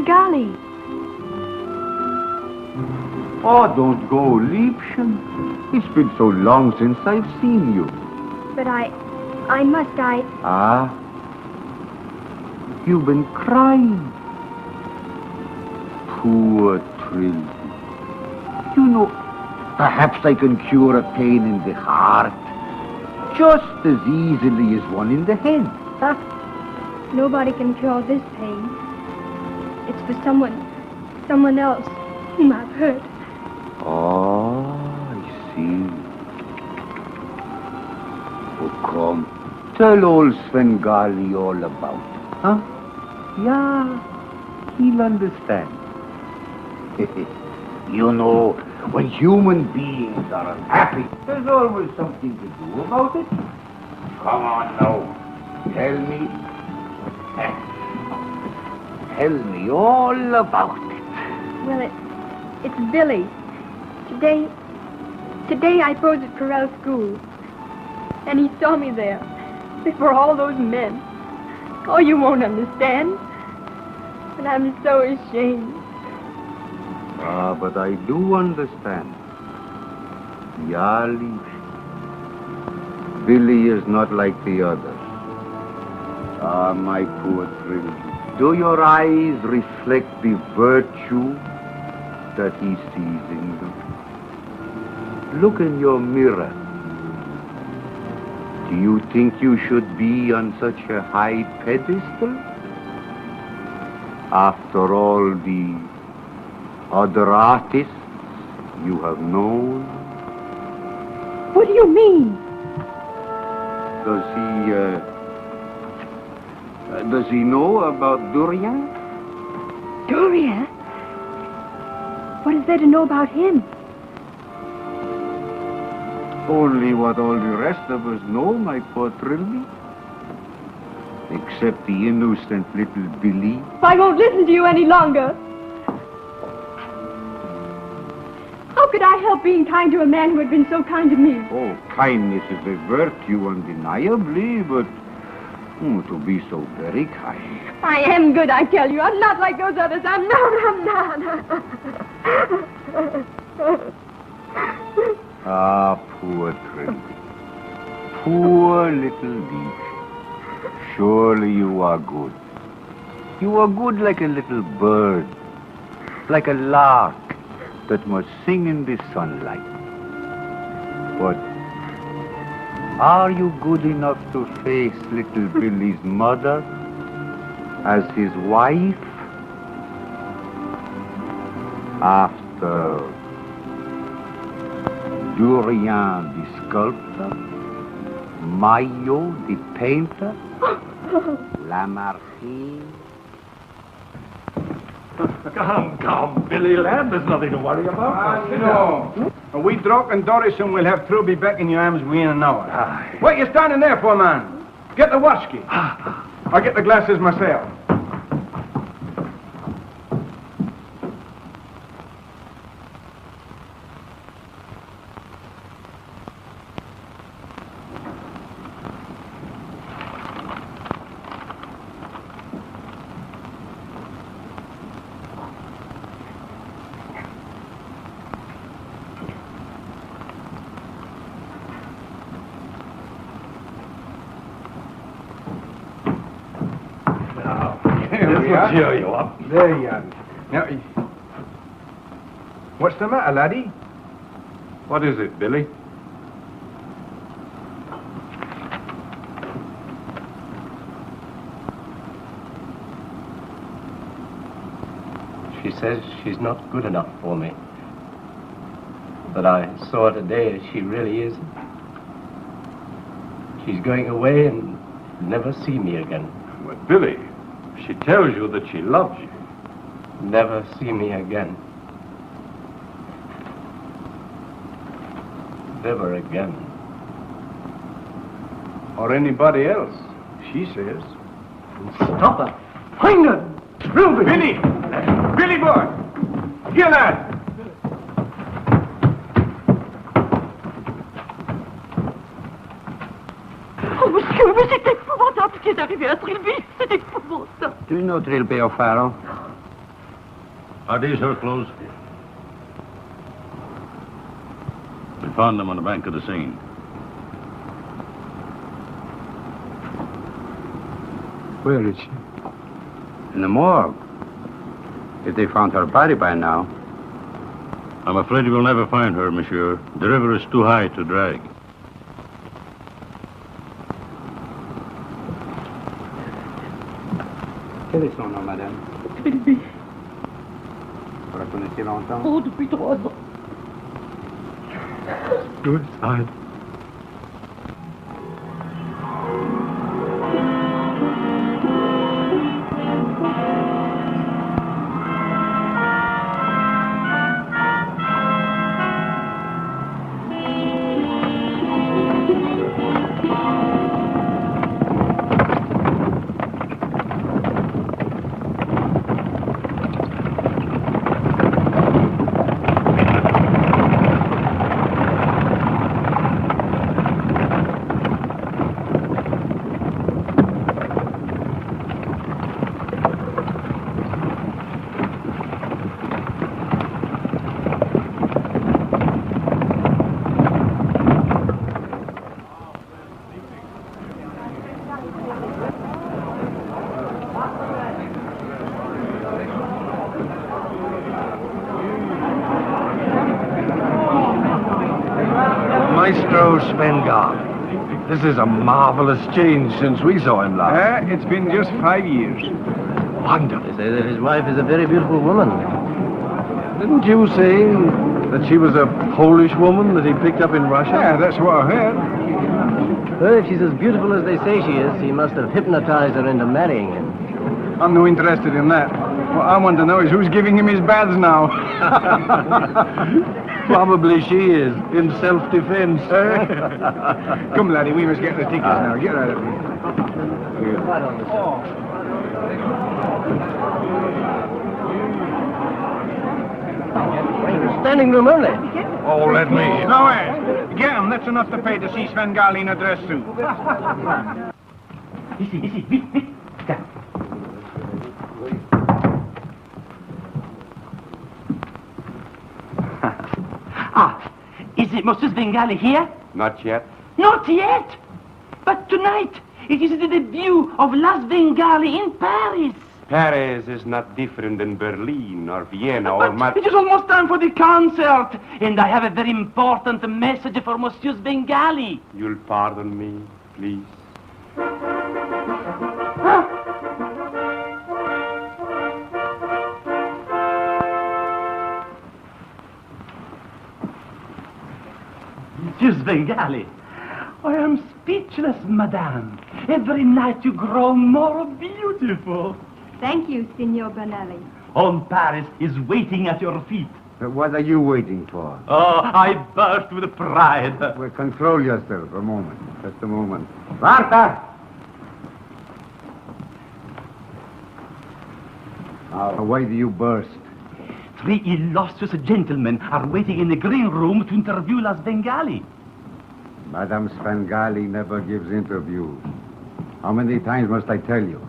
Svengali. Oh, don't go, Liebchen. It's been so long since I've seen you. But I must. Ah? You've been crying. Poor Trilby. You know, perhaps I can cure a pain in the heart just as easily as one in the head. Huh? Nobody can cure this pain. It's for someone else whom I've hurt. Oh, I see. Oh, come. Tell old Svengali all about it, huh? Yeah, he'll understand. You know, when human beings are unhappy, there's always something to do about it. Come on now. Tell me. Tell me all about it. Well, it's Billy. Today I posed at Corral School. And he saw me there, before all those men. Oh, you won't understand. And I'm so ashamed. Ah, but I do understand. Yali. Billy is not like the others. Ah, my poor Trilby. Do your eyes reflect the virtue that he sees in them? Look in your mirror. Do you think you should be on such a high pedestal? After all the other artists you have known? What do you mean? Does he know about Durian? Durian? What is there to know about him? Only what all the rest of us know, my poor Trilby. Except the innocent little Billy. I won't listen to you any longer. How could I help being kind to a man who had been so kind to me? Oh, kindness is a virtue undeniably, but to be so very kind. I am good, I tell you. I'm not like those others. I'm not. Ah, poor Trilby. Poor little Leaf. Surely you are good. You are good like a little bird, like a lark that must sing in the sunlight. But are you good enough to face little Billy's mother as his wife? After Durian the sculptor, Mayo the painter, Lamartine. Come, Billy, lad. There's nothing to worry about. No. And we Drac and Doris and we'll have Trilby back in your arms within an hour. What you standing there for, man? Get the whisky. I'll get the glasses myself. Cheer you up. There you are. Now, what's the matter, laddie? What is it, Billy? She says she's not good enough for me. But I saw today she really isn't. She's going away and never see me again. But Billy, she tells you that she loves you. Never see me again. Never again. Or anybody else, she says. Stop her! Find her! Trilby! Billy! Billy boy! Here, lad! Oh, monsieur, mais c'est épouvantable ce qui est arrivé à Trilby. C'est épouvantable. Do you know Trilby O'Farrell? Are these her clothes? We found them on the bank of the Seine. Where is she? In the morgue. If they found her body by now. I'm afraid we'll never find her, monsieur. The river is too high to drag. Quel est son nom, madame? Sylvie. Vous la connaissez longtemps? Oh, depuis 3 ans. Suicide. Maestro Svengali. This is a marvelous change since we saw him last. It's been just 5 years. Wonderful. They say that his wife is a very beautiful woman. Didn't you say that she was a Polish woman that he picked up in Russia? Yeah, that's what I heard. Well, if she's as beautiful as they say she is, he must have hypnotized her into marrying him. I'm no interested in that. What I want to know is who's giving him his baths now. Probably she is, in self-defense. Come, laddie, we must get the tickets now. Get out of here. Standing room only. Oh, let me. No, get him. That's enough to pay to see Svengali in a dress suit. Ici, vite, vite. Tiens. Is it Monsieur Svengali here? Not yet. Not yet. But tonight, it is the debut of La Svengali in Paris. Paris is not different than Berlin or Vienna or But it is almost time for the concert, and I have a very important message for Monsieur Svengali. You'll pardon me, please. Monsieur Svengali, I am speechless, madame. Every night you grow more beautiful. Thank you, Signor Bonelli. All Paris is waiting at your feet. What are you waiting for? Oh, I burst with pride. Well, control yourself a moment. Just a moment. Martha! Now, why do you burst? 3 illustrious gentlemen are waiting in the green room to interview La Svengali. Madame Svengali never gives interviews. How many times must I tell you?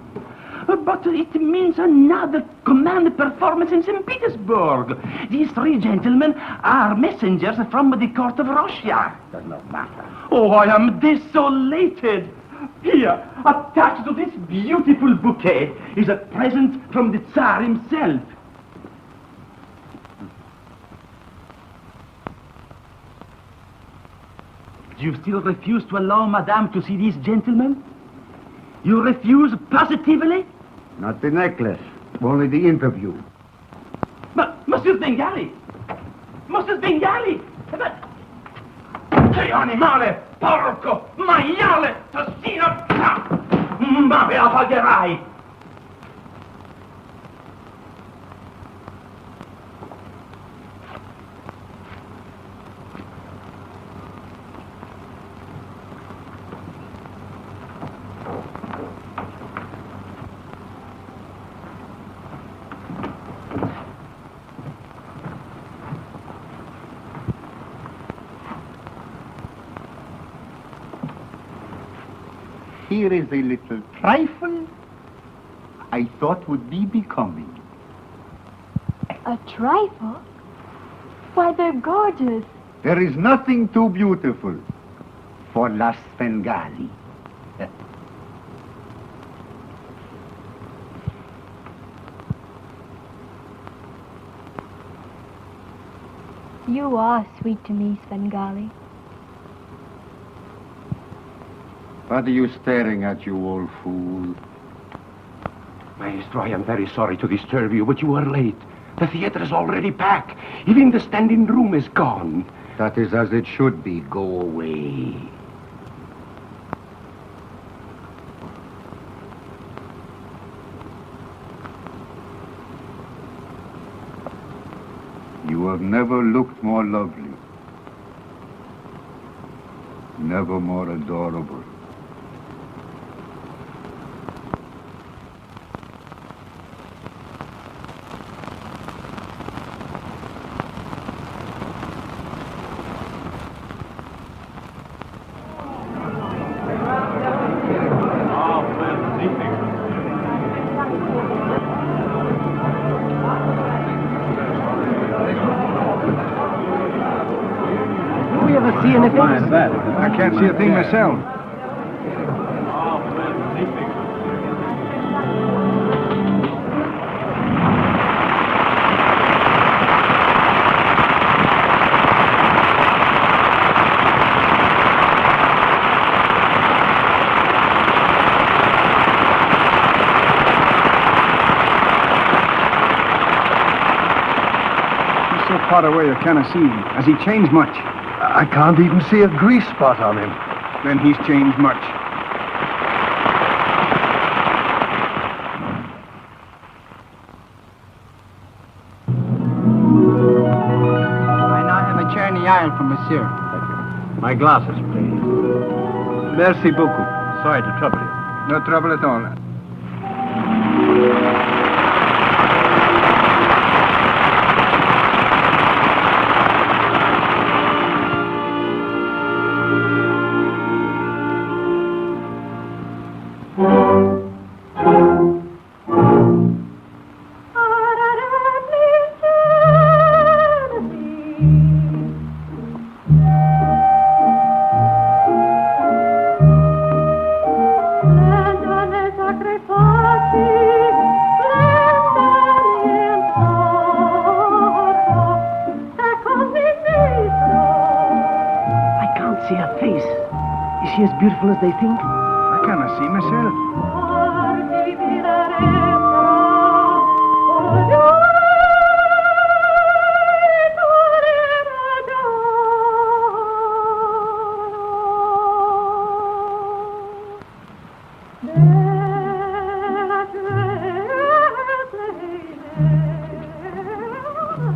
But it means another command performance in St. Petersburg. These 3 gentlemen are messengers from the court of Russia. Does not matter. Oh, I am desolated. Here, attached to this beautiful bouquet, is a present from the Tsar himself. You still refuse to allow Madame to see these gentlemen? You refuse positively? Not the necklace, only the interview. But, Monsieur Svengali! Monsieur Svengali! But... Che animale! Porco! Maiale! Tossino! Ma me la pagherai! Here is a little trifle I thought would be becoming. A trifle? Why, they're gorgeous. There is nothing too beautiful for La Svengali. You are sweet to me, Svengali. What are you staring at, you old fool? Maestro, I am very sorry to disturb you, but you are late. The theater is already packed. Even the standing room is gone. That is as it should be. Go away. You have never looked more lovely. Never more adorable. See anything? I can't see a thing myself. He's so far away I cannot see him. Has he changed much? I can't even see a grease spot on him. Then he's changed much. I now have a chair in the aisle for monsieur. My glasses, please. Merci beaucoup. Sorry to trouble you. No trouble at all. Beautiful as they think? I cannot see myself.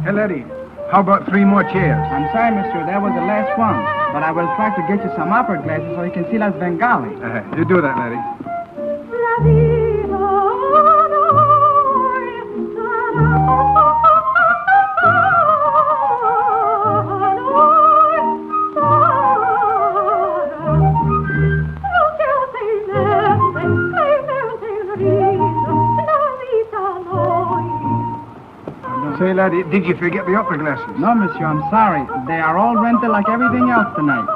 Hey, lady, how about 3 more chairs? I'm sorry, monsieur, that was the last one. But I will try to get you some opera glasses so you can see La Svengali. You do that, lady. Say, laddie, did you forget the opera glasses? No, monsieur, I'm sorry. They are all rented like everything else tonight.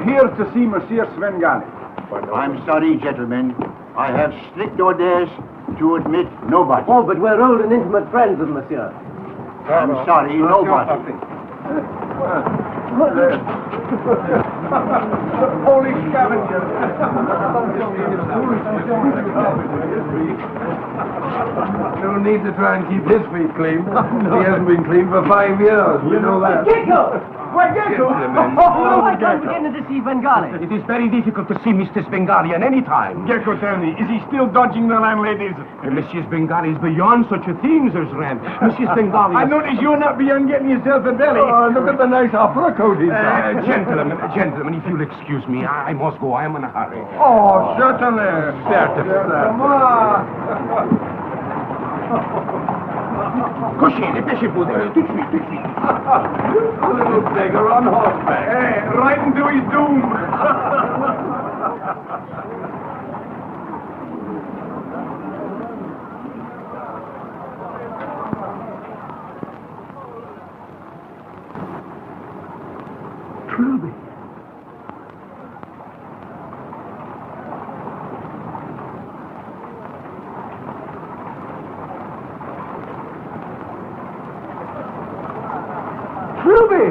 here to see Monsieur Svengali. I'm sorry, gentlemen. I have strict orders to admit nobody. Oh, but we're old and intimate friends of Monsieur. I'm sorry, nobody. Holy scavenger. No need to try and keep his feet clean. He hasn't been clean for 5 years. We know that. Gecko! Why, Gecko! Oh, I can't begin to see Svengali. It is very difficult to see Mr. Svengali at any time. Gecko, tell me, is he still dodging the landladies? Monsieur Svengali is beyond such a thing, Sir Rand. Monsieur Svengali... I notice you're not beyond getting yourself a belly. Oh, look at the nice opera coat he's got. Gentlemen, if you'll excuse me, I must go. I am in a hurry. Oh, certainly. Come on. Cushy, dépêchez-vous. Tout de suite, tout de suite. A little beggar on horseback. Hey, right into his doom. Truly. Ruby!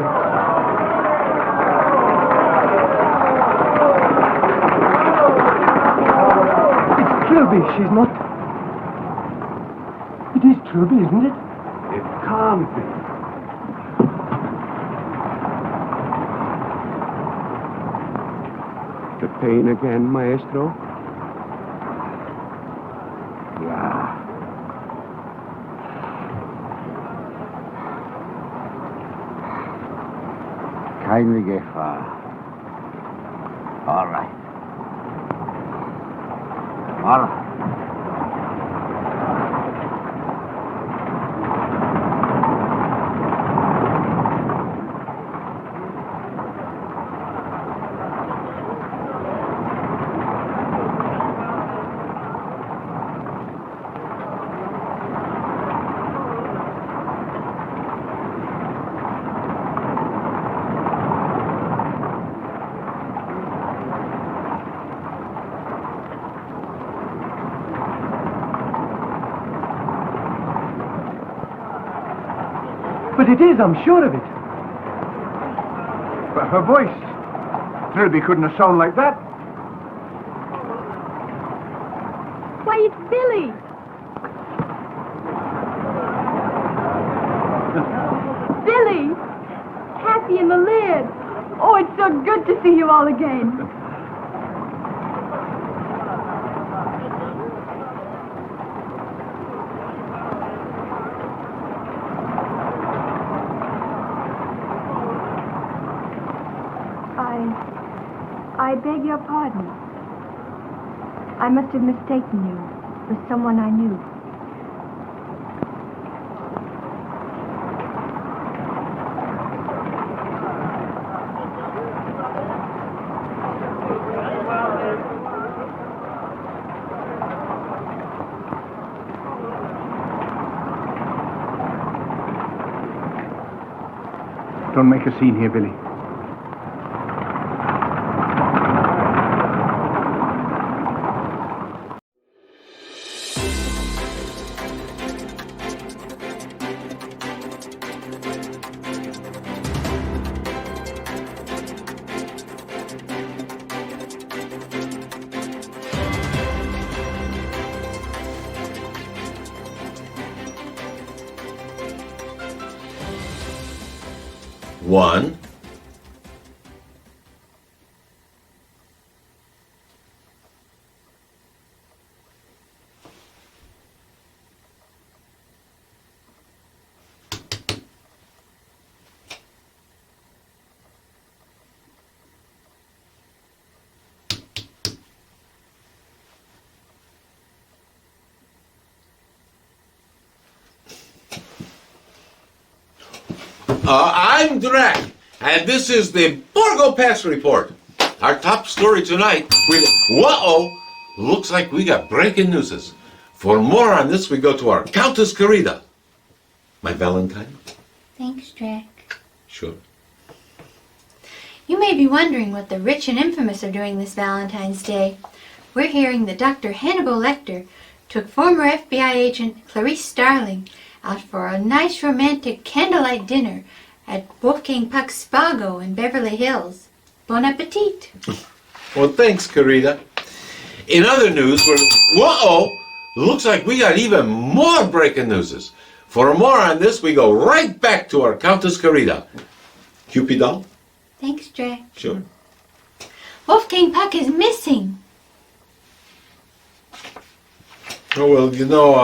It's Trilby, she's not... It is Trilby, isn't it? It can't be. The pain again, Maestro? Yeah. Kindly get far. All right. All right. But it is, I'm sure of it. But her voice. Trilby couldn't have sounded like that. Why, it's Billy. Billy! Kathy and the lid. Oh, it's so good to see you all again. I beg your pardon. I must have mistaken you for someone I knew. Don't make a scene here, Billy. One. I'm Drac, and this is the Borgo Pass Report. Our top story tonight with... Whoa! Looks like we got breaking news. For more on this, we go to our Countess Carita. My Valentine? Thanks, Drac. Sure. You may be wondering what the rich and infamous are doing this Valentine's Day. We're hearing that Dr. Hannibal Lecter took former FBI agent Clarice Starling out for a nice romantic candlelight dinner at Wolfgang Puck's Spago in Beverly Hills. Bon appetit. Well, thanks, Carita. In other news, whoa! Looks like we got even more breaking newses. For more on this, we go right back to our Countess Carita. Cupid doll? Thanks, Drac. Sure. Wolfgang Puck is missing. Oh, well, you know,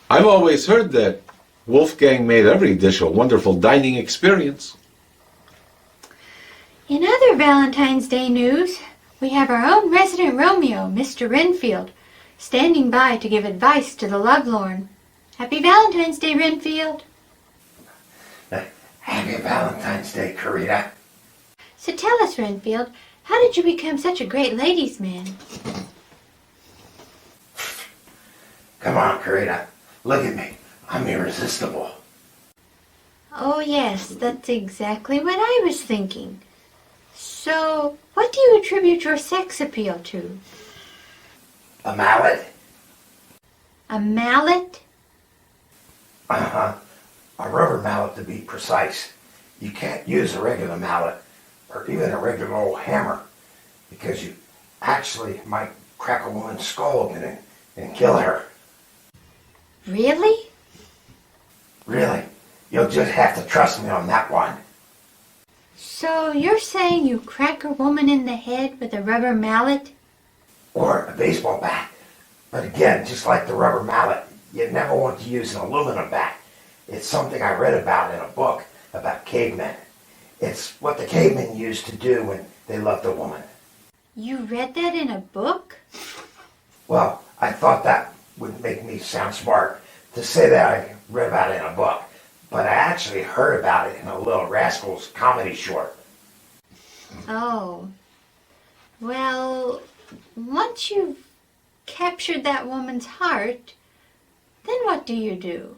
I've always heard that Wolfgang made every dish a wonderful dining experience. In other Valentine's Day news, we have our own resident Romeo, Mr. Renfield, standing by to give advice to the lovelorn. Happy Valentine's Day, Renfield. Happy Valentine's Day, Carita. So tell us, Renfield, how did you become such a great ladies' man? Come on, Carita. Look at me. I'm irresistible. Oh yes, that's exactly what I was thinking. So, what do you attribute your sex appeal to? A mallet? A mallet? Uh-huh. A rubber mallet, to be precise. You can't use a regular mallet or even a regular old hammer because you actually might crack a woman's skull open and kill her. Really? Really. You'll just have to trust me on that one. So you're saying you crack a woman in the head with a rubber mallet? Or a baseball bat. But again, just like the rubber mallet, you never want to use an aluminum bat. It's something I read about in a book about cavemen. It's what the cavemen used to do when they loved a woman. You read that in a book? Well, I thought that would make me sound smart to say that I read about it in a book. But I actually heard about it in a Little Rascals comedy short. Oh. Well, once you've captured that woman's heart, then what do you do?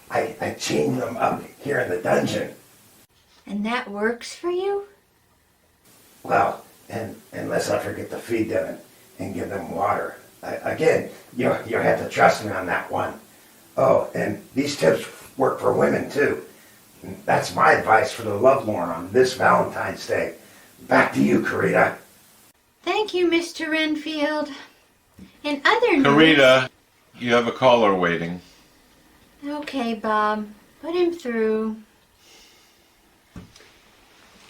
I chained them up here in the dungeon. And that works for you? Well, and unless I forget to feed them and give them water. Again, you have to trust me on that one. Oh, and these tips work for women too. That's my advice for the lovelorn on this Valentine's Day. Back to you, Carita. Thank you, Mr. Renfield. In other news... Carita, you have a caller waiting. Okay, Bob. Put him through.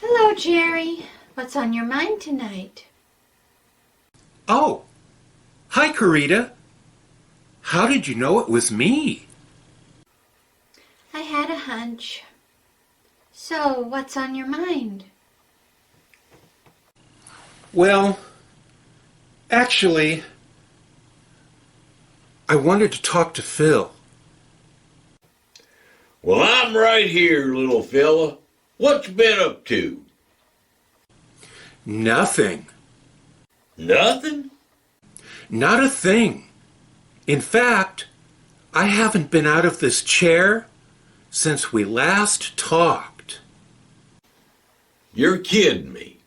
Hello, Jerry. What's on your mind tonight? Oh, hi, Carita. How did you know it was me? I had a hunch. So, what's on your mind? Well, actually, I wanted to talk to Phil. Well, I'm right here, little fella. What you been up to? Nothing. Nothing? Not a thing. In fact, I haven't been out of this chair since we last talked. You're kidding me.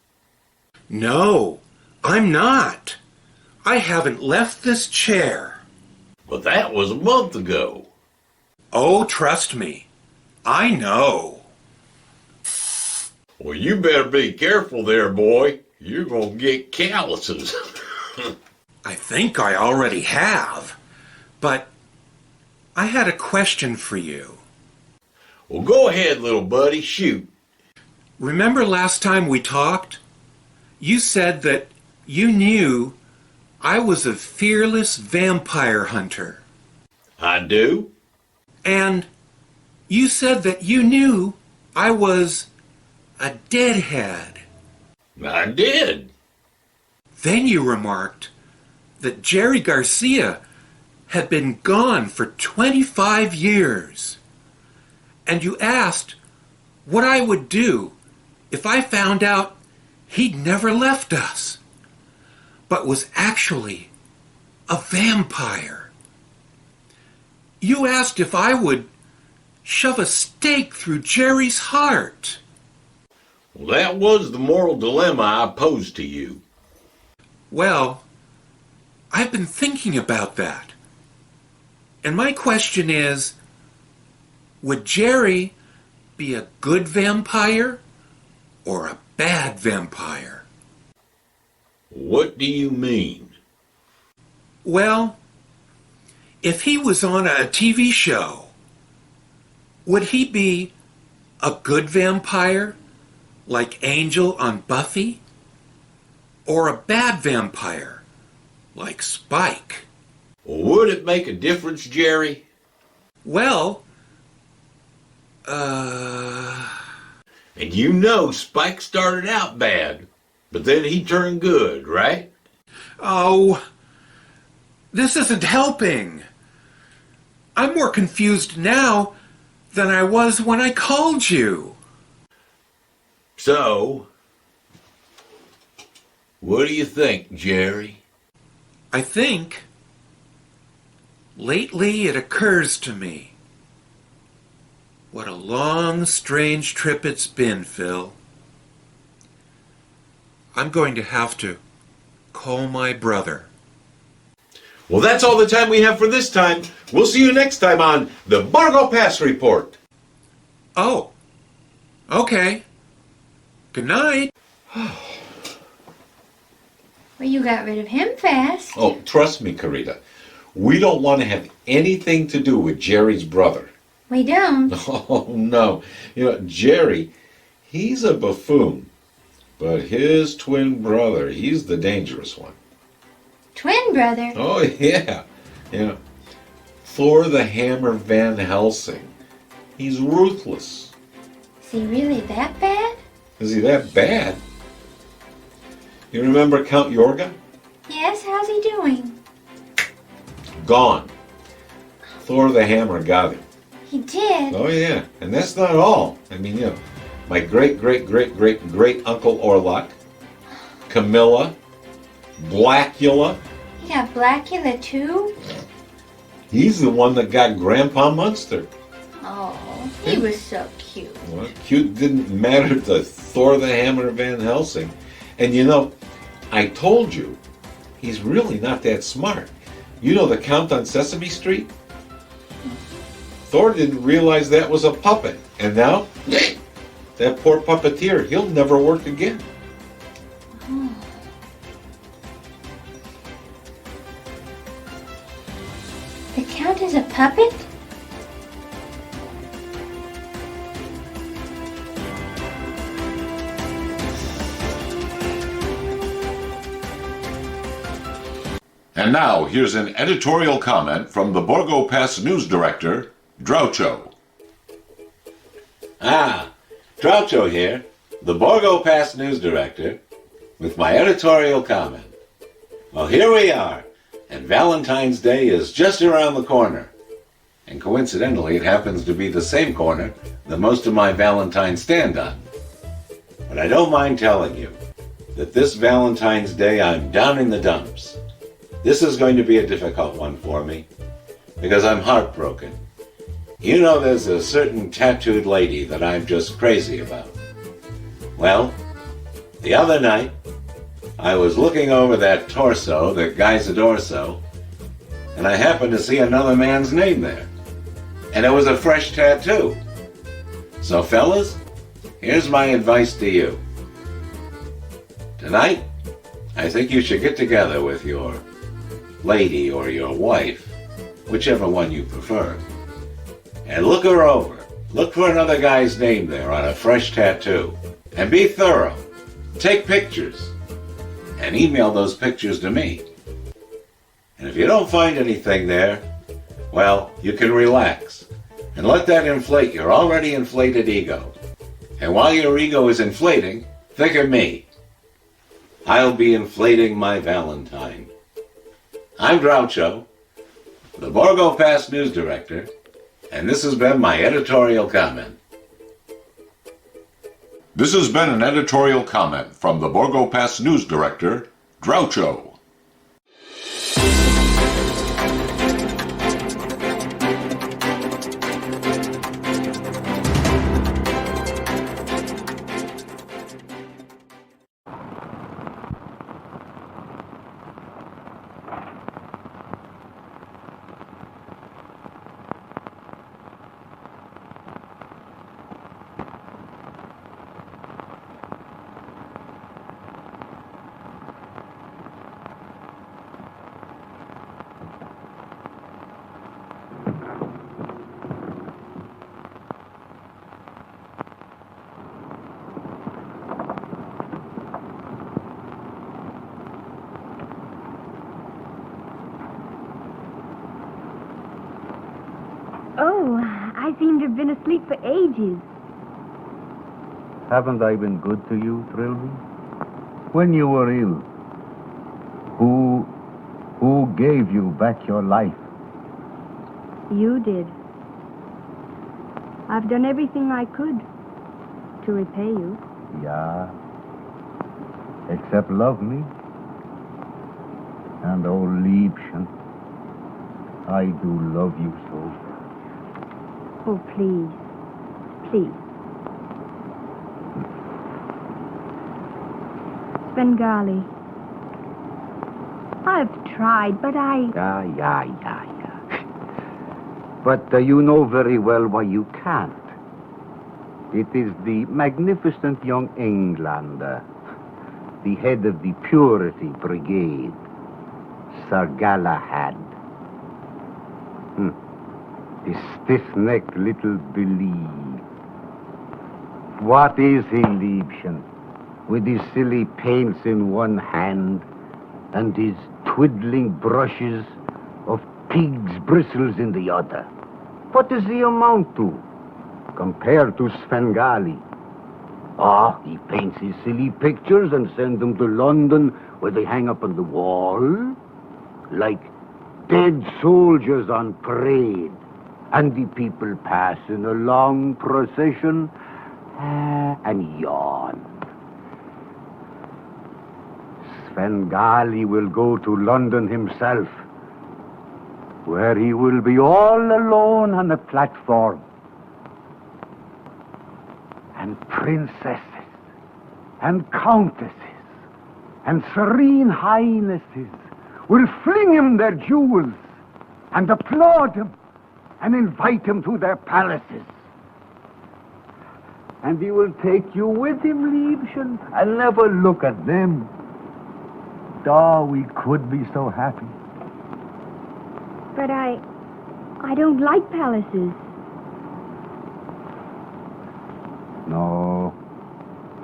No, I'm not. I haven't left this chair. But that was a month ago. Oh, trust me. I know. Well, you better be careful there, boy. You're gonna get calluses. I think I already have. But I had a question for you. Well, go ahead, little buddy. Shoot. Remember last time we talked? You said that you knew I was a fearless vampire hunter. I do. And you said that you knew I was a deadhead. I did. Then you remarked that Jerry Garcia had been gone for 25 years. And you asked what I would do if I found out he'd never left us, but was actually a vampire. You asked if I would shove a stake through Jerry's heart. Well, that was the moral dilemma I posed to you. Well, I've been thinking about that. And my question is, would Jerry be a good vampire or a bad vampire? What do you mean? Well, if he was on a TV show, would he be a good vampire, like Angel on Buffy? Or a bad vampire, like Spike? Would it make a difference, Jerry? Well, And you know Spike started out bad, but then he turned good, right? Oh, this isn't helping. I'm more confused now than I was when I called you. So, what do you think, Jerry? I think, lately it occurs to me, what a long, strange trip it's been, Phil. I'm going to have to call my brother. Well, that's all the time we have for this time. We'll see you next time on the Bargo Pass Report. Oh, okay. Good night. Well, you got rid of him fast. Oh, trust me, Carita. We don't want to have anything to do with Jerry's brother. We don't. Oh, no. You know, Jerry, he's a buffoon. But his twin brother, he's the dangerous one. Twin brother? Oh, yeah. Yeah. Thor the Hammer Van Helsing. He's ruthless. Is he really that bad? Is he that bad? You remember Count Yorga? Yes, how's he doing? Gone. Thor the Hammer got him. He did? Oh, yeah. And that's not all. I mean, you know, my great-great-great-great-great Uncle Camilla, Blackula. He got Blackula too? He's the one that got Grandpa Munster. Oh, he was so cute. Well, cute didn't matter to Thor the Hammer Van Helsing. And you know, I told you, he's really not that smart. You know the Count on Sesame Street? Thor didn't realize that was a puppet. And now, that poor puppeteer, he'll never work again. Oh. The Count is a puppet? And now, here's an editorial comment from the Borgo Pass news director, Draucho. Draucho here, the Borgo Pass news director, with my editorial comment. Well, here we are, and Valentine's Day is just around the corner. And coincidentally, it happens to be the same corner that most of my Valentines stand on. But I don't mind telling you that this Valentine's Day I'm down in the dumps. This is going to be a difficult one for me, because I'm heartbroken. You know there's a certain tattooed lady that I'm just crazy about. Well, the other night, I was looking over that torso, that Guy's a Dorso, and I happened to see another man's name there. And it was a fresh tattoo. So fellas, here's my advice to you. Tonight, I think you should get together with your lady or your wife, whichever one you prefer, and look her over. Look for another guy's name there on a fresh tattoo. And be thorough. Take pictures. And email those pictures to me. And if you don't find anything there, well, you can relax. And let that inflate your already inflated ego. And while your ego is inflating, think of me. I'll be inflating my Valentine. I'm Draucho, the Borgo Pass news director, and this has been my editorial comment. This has been an editorial comment from the Borgo Pass news director, Draucho. seem to have been asleep for ages. Haven't I been good to you, Trilby? When you were ill, who gave you back your life? You did. I've done everything I could to repay you. Yeah. Except love me. And old Liebchen. I do love you so. Oh, please. Please. Svengali. I've tried, but Yeah. But you know very well why you can't. It is the magnificent young Englander, the head of the Purity Brigade, Sir Galahad. The stiff-necked little Billy. What is he, Liebchen? With his silly paints in one hand and his twiddling brushes of pig's bristles in the other. What does he amount to compared to Svengali? He paints his silly pictures and sends them to London where they hang up on the wall like dead soldiers on parade. And the people pass in a long procession and yawn. Svengali will go to London himself, where he will be all alone on a platform. And princesses, and countesses, and serene highnesses will fling him their jewels, and applaud him, and invite him to their palaces. And he will take you with him, Liebchen, and never look at them. We could be so happy. But I don't like palaces. No,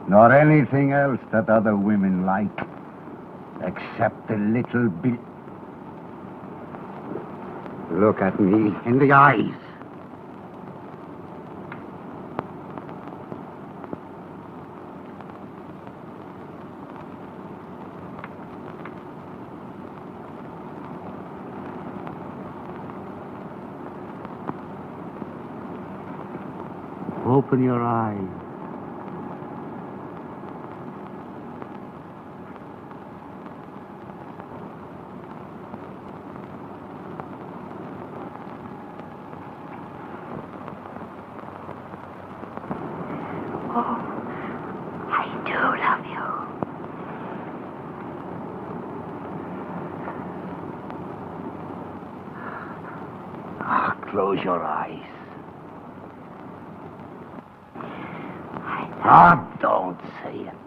nor anything else that other women like, except a little bit. Look at me in the eyes. Open your eyes. I do love you. Close your eyes. Don't say it.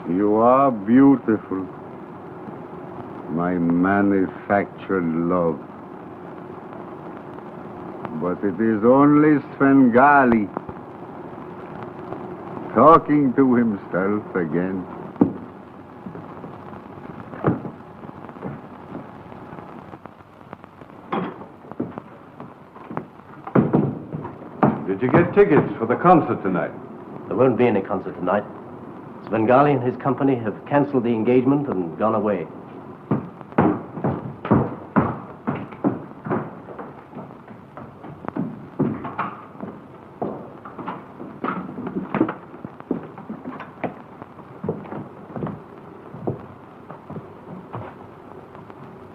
You are beautiful, my manufactured love. But it is only Svengali talking to himself again. Did you get tickets for the concert tonight? There won't be any concert tonight. Svengali and his company have cancelled the engagement and gone away.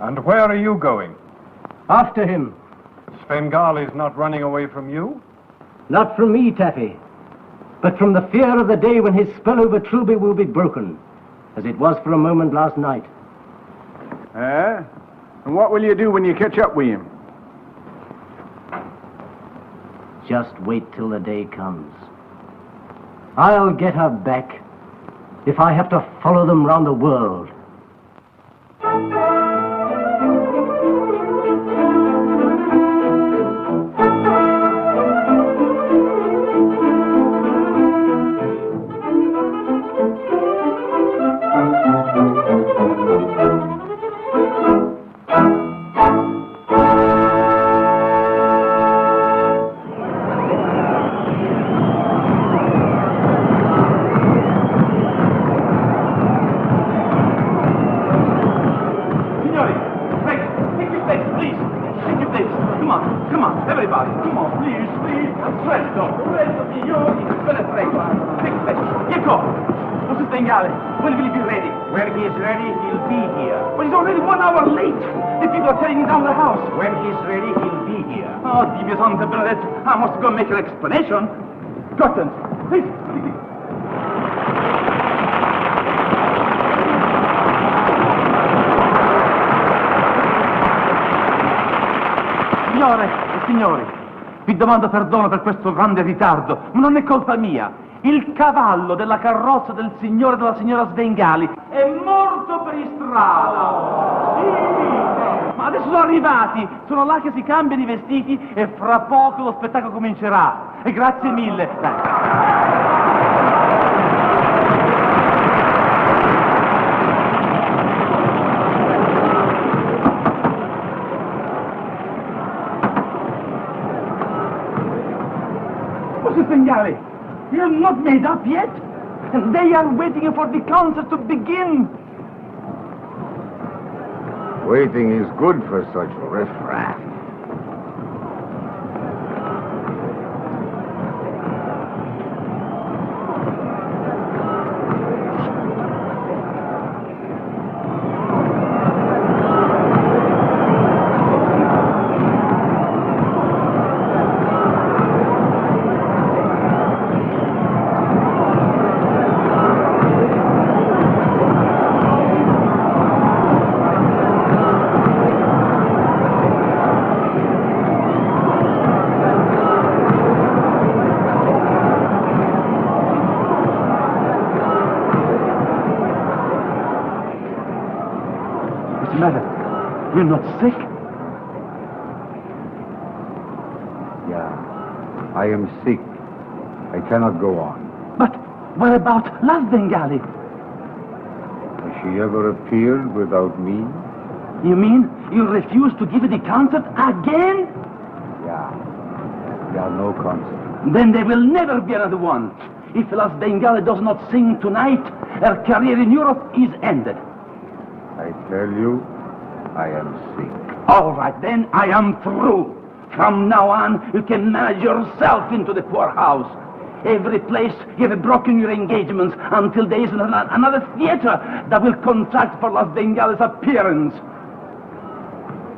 And where are you going? After him. Svengali's not running away from you? Not from me, Taffy, but from the fear of the day when his spell over Trilby will be broken, as it was for a moment last night. And what will you do when you catch up with him? Just wait till the day comes. I'll get her back if I have to follow them round the world. worry about it. Come on, please, please. Presto, signori. Ve ne prego. Ecco. Mr. Svengali, when will he be ready? When he is ready, he'll be here. But he's already 1 hour late. The people are tearing down the house. When he's ready, he'll be here. Oh, Dio Santa Benedetta, I must go make an explanation. Curtains, please. Signori, vi domando perdono per questo grande ritardo, ma non è colpa mia. Il cavallo della carrozza del signore e della signora Svengali è morto per strada. Sì, ma adesso sono arrivati, sono là che si cambiano i vestiti e fra poco lo spettacolo comincerà. E grazie mille. Mr. Svengali, you're not made up yet, and they are waiting for the concert to begin. Waiting is good for such riffraff. You're not sick? Yeah, I am sick. I cannot go on. But what about La Svengali? Has she ever appeared without me? You mean you refuse to give the concert again? Yeah, no concert. Then there will never be another one. If La Svengali does not sing tonight, her career in Europe is ended. I tell you, I am sick. All right, then I am through. From now on, you can manage yourself into the poorhouse. Every place you have broken your engagements until there is another theater that will contract for La Svengali's appearance.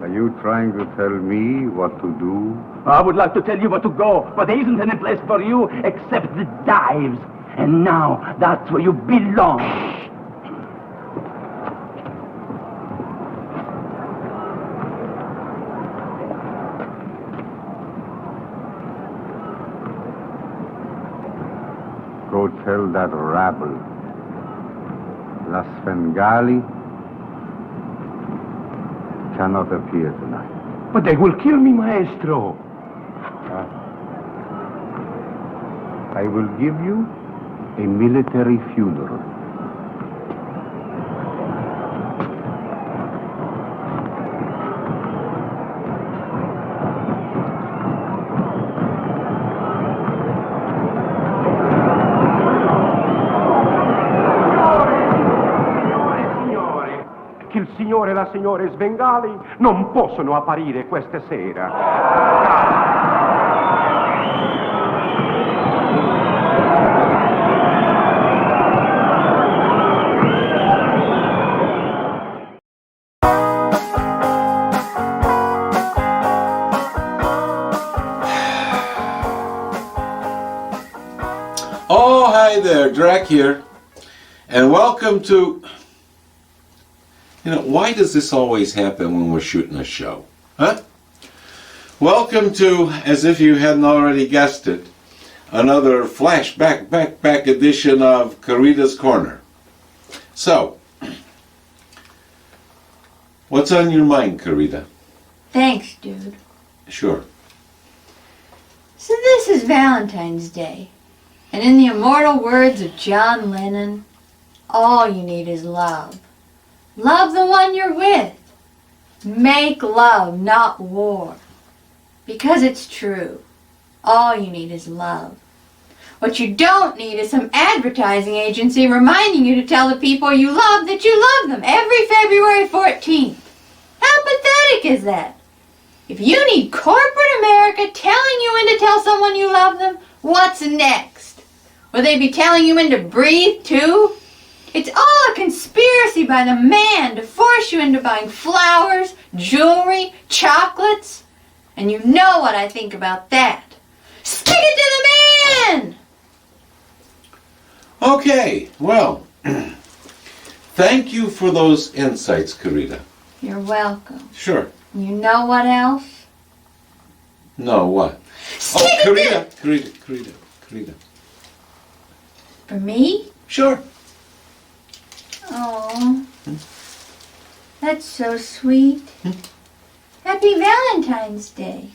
Are you trying to tell me what to do? I would like to tell you where to go, but there isn't any place for you except the dives. And now, that's where you belong. Go tell that rabble. La Svengali cannot appear tonight. But they will kill me, maestro. I will give you a military funeral. Il signore e la signora Svengali non possono apparire questa sera. Oh, hi there, Drac here, and welcome to... You know, why does this always happen when we're shooting a show? Huh? Welcome to, as if you hadn't already guessed it, another flashback, back edition of Carita's Corner. So, what's on your mind, Carita? Thanks, dude. Sure. So this is Valentine's Day. And in the immortal words of John Lennon, all you need is love. Love the one you're with. Make love, not war. Because it's true. All you need is love. What you don't need is some advertising agency reminding you to tell the people you love that you love them every February 14th. How pathetic is that? If you need corporate America telling you when to tell someone you love them, what's next? Will they be telling you when to breathe, too? It's all a conspiracy by the man to force you into buying flowers, jewelry, chocolates. And you know what I think about that. Stick it to the man! Okay, well, thank you for those insights, Carita. You're welcome. Sure. You know what else? No, what? Stick Oh, Carita. For me? Sure. Oh, that's so sweet. Happy Valentine's Day.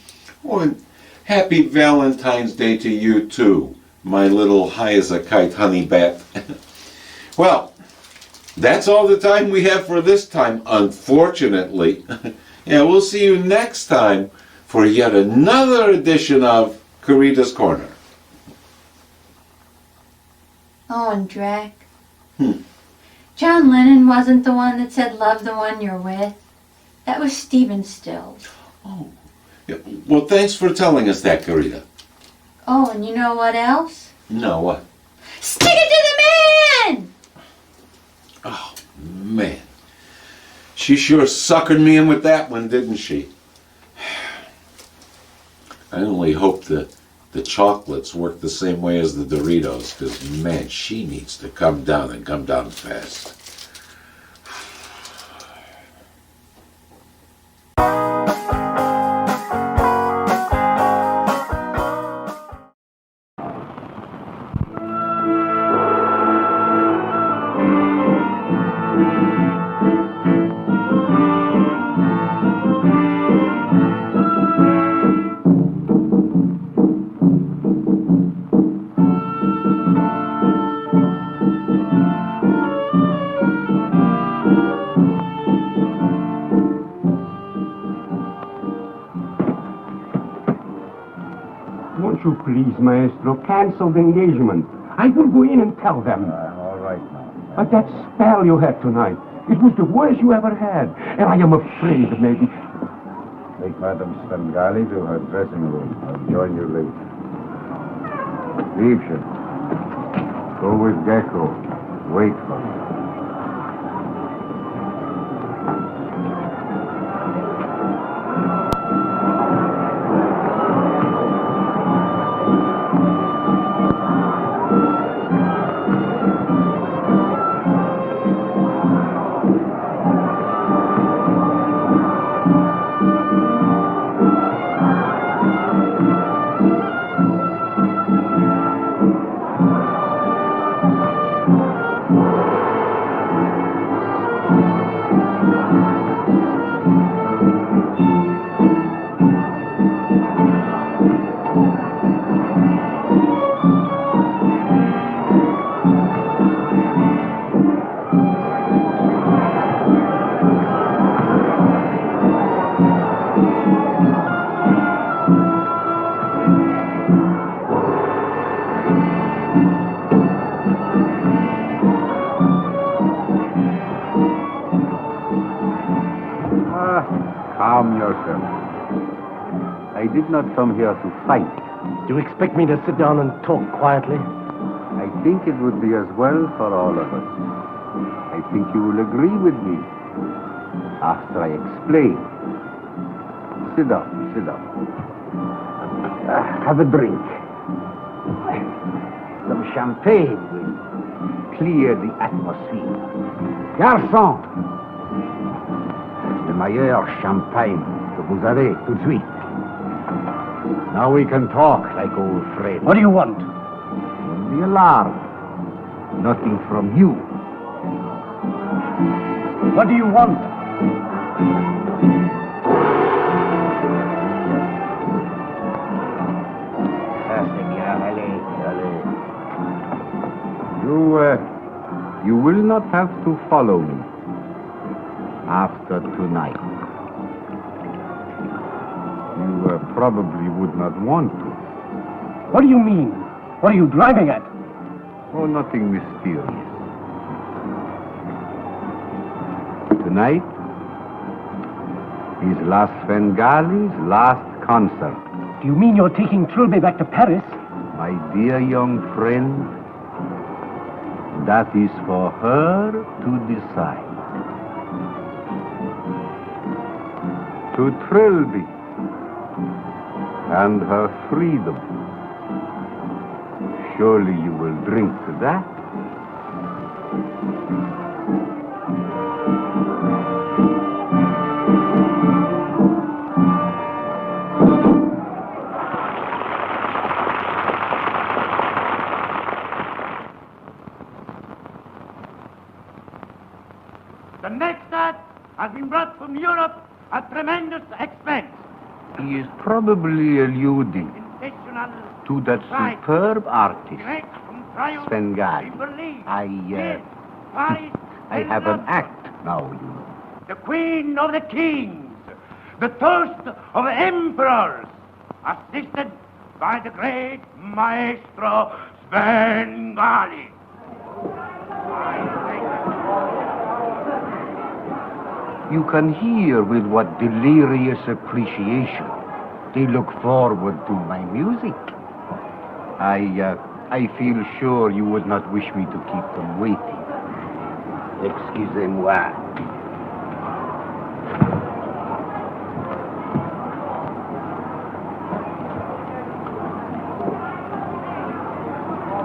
Oh, and happy Valentine's Day to you, too, my little high-as-a-kite honey bat. Well, that's all the time we have for this time, unfortunately. Yeah, we'll see you next time for yet another edition of Carita's Corner. Oh, and Drac. John Lennon wasn't the one that said love the one you're with. That was Stephen Stills. Oh. Yeah, well, thanks for telling us that, Carita. Oh, and you know what else? No, what? Stick it to the man! Oh, man. She sure suckered me in with that one, didn't she? I only hope that the chocolates work the same way as the Doritos, because, man, she needs to come down and come down fast. Won't you please, Maestro, cancel the engagement? I will go in and tell them. All right now. But that spell you had tonight, it was the worst you ever had. And I am afraid that maybe... Take Madame Svengali to her dressing room. I'll join you later. Liebchen, go with Gecko. Wait for me. Calm yourself. I did not come here to fight. Do you expect me to sit down and talk quietly? I think it would be as well for all of us. I think you will agree with me after I explain. Sit down, sit down. Have a drink. Some champagne will clear the atmosphere. Garçon! Le meilleur champagne que vous avez tout de suite. Now we can talk like old friends. What do you want? Don't be alarmed. Nothing from you. What do you want? You will not have to follow me after tonight. You probably would not want to. What do you mean? What are you driving at? Oh, nothing mysterious. Tonight, is La Svengali's last concert. Do you mean you're taking Trilby back to Paris? My dear young friend, that is for her to decide. To Trilby and her freedom. Surely you will drink to that. The next act has been brought from Europe at tremendous expense. He is probably alluding to that superb artist, Svengali. I have an act now, you know. The Queen of the Kings, the toast of emperors, assisted by the great maestro Svengali. You can hear with what delirious appreciation they look forward to my music. I feel sure you would not wish me to keep them waiting. Excusez-moi.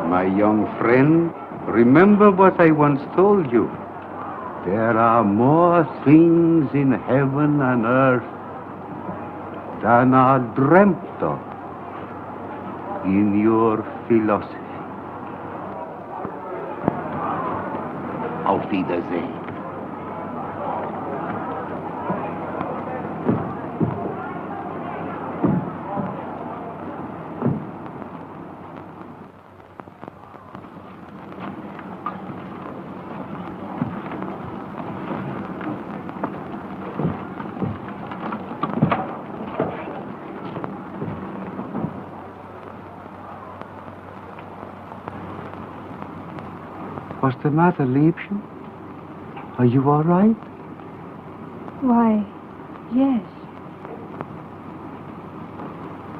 My young friend, remember what I once told you. There are more things in heaven and earth than are dreamt of in your philosophy. Auf Wiedersehen. What's the matter, Liebchen? Are you all right? Why, yes.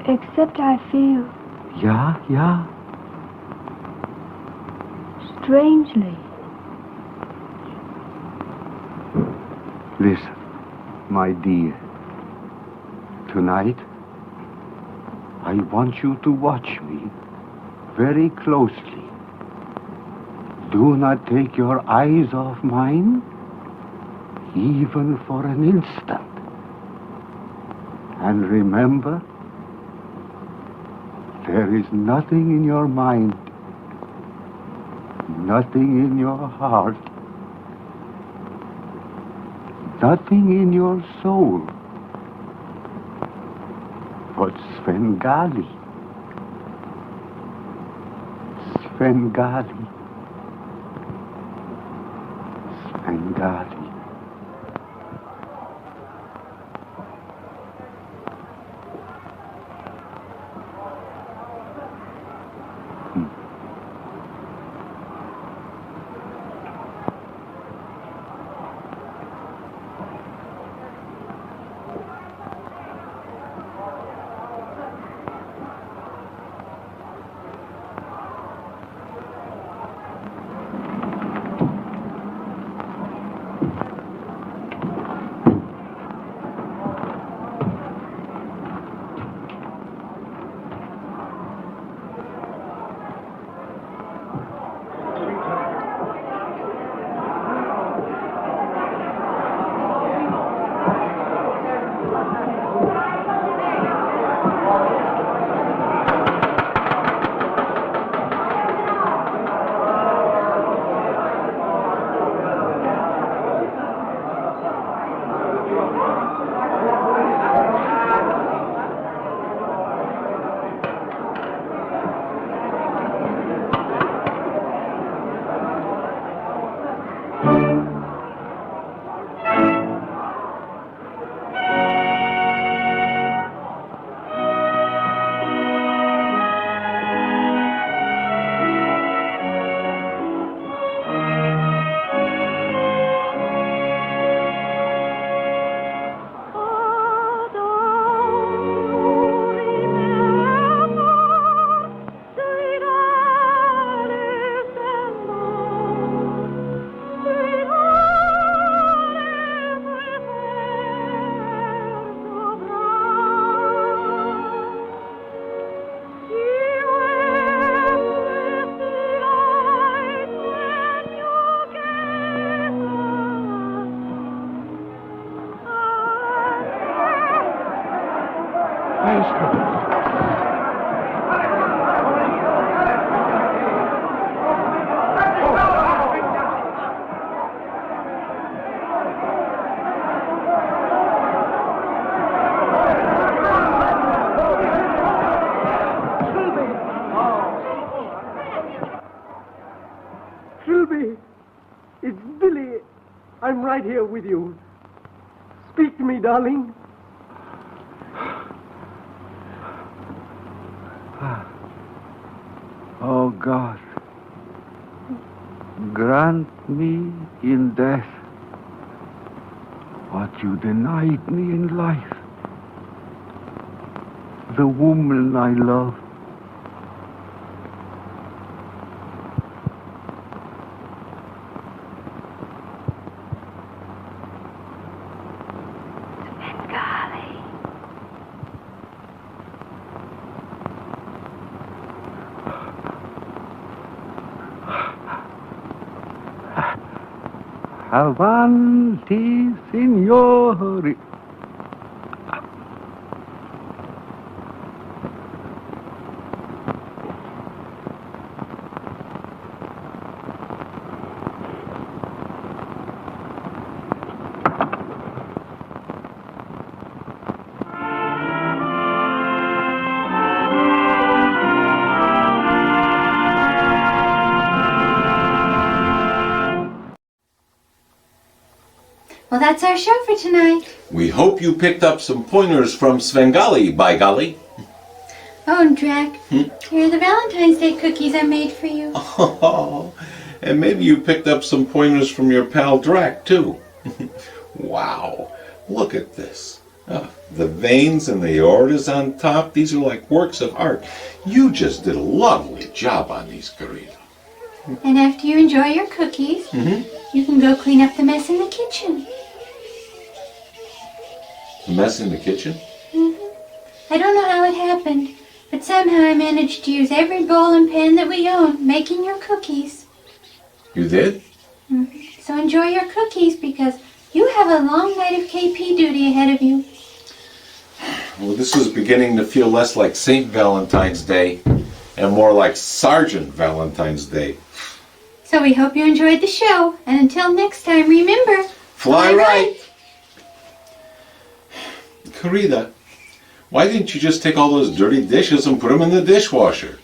Except I feel Yeah. strangely. Listen, my dear. Tonight, I want you to watch me very closely. Do not take your eyes off mine, even for an instant. And remember, there is nothing in your mind, nothing in your heart, nothing in your soul but Svengali. Svengali. Svengali. I'm right here with you. Speak to me, darling. Oh God, grant me in death what you denied me in life. The woman I love. Svengali. Avanti, signori. Well, that's our show for tonight. We hope you picked up some pointers from Svengali, by golly. Oh, and Drac, here are the Valentine's Day cookies I made for you. Oh, and maybe you picked up some pointers from your pal Drac, too. Wow, look at this. The veins and the aortas on top, these are like works of art. You just did a lovely job on these, Carita. And after you enjoy your cookies, you can go clean up the mess in the kitchen. The mess in the kitchen? I don't know how it happened, but somehow I managed to use every bowl and pan that we own making your cookies. You did? So enjoy your cookies because you have a long night of KP duty ahead of you. Well, this is beginning to feel less like St. Valentine's Day and more like Sergeant Valentine's Day. So we hope you enjoyed the show, and until next time, remember, fly right! Carita, why didn't you just take all those dirty dishes and put them in the dishwasher?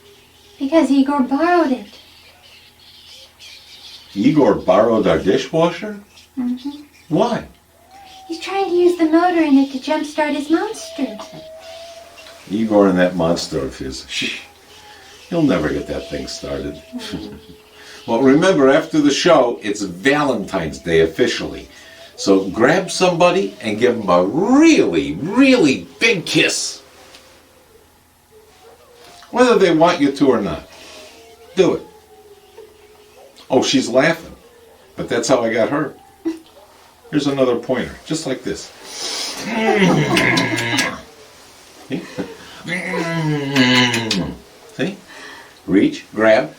Because Igor borrowed it. Igor borrowed our dishwasher? Why? He's trying to use the motor in it to jumpstart his monster. Igor and that monster of his. He'll never get that thing started. Well, remember, after the show, it's Valentine's Day officially. So grab somebody and give them a really, really big kiss. Whether they want you to or not. Do it. Oh, she's laughing. But that's how I got her. Here's another pointer, just like this. See? Reach, grab.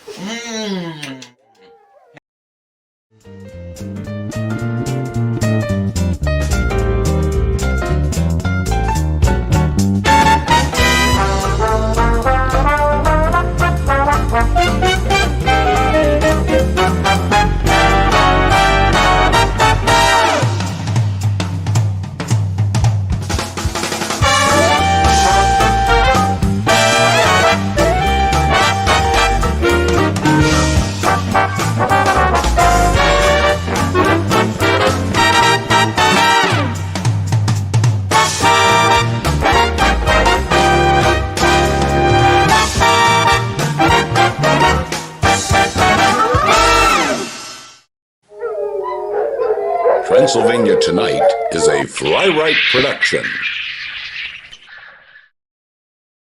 Transylvania Tonight is a Fly Right production.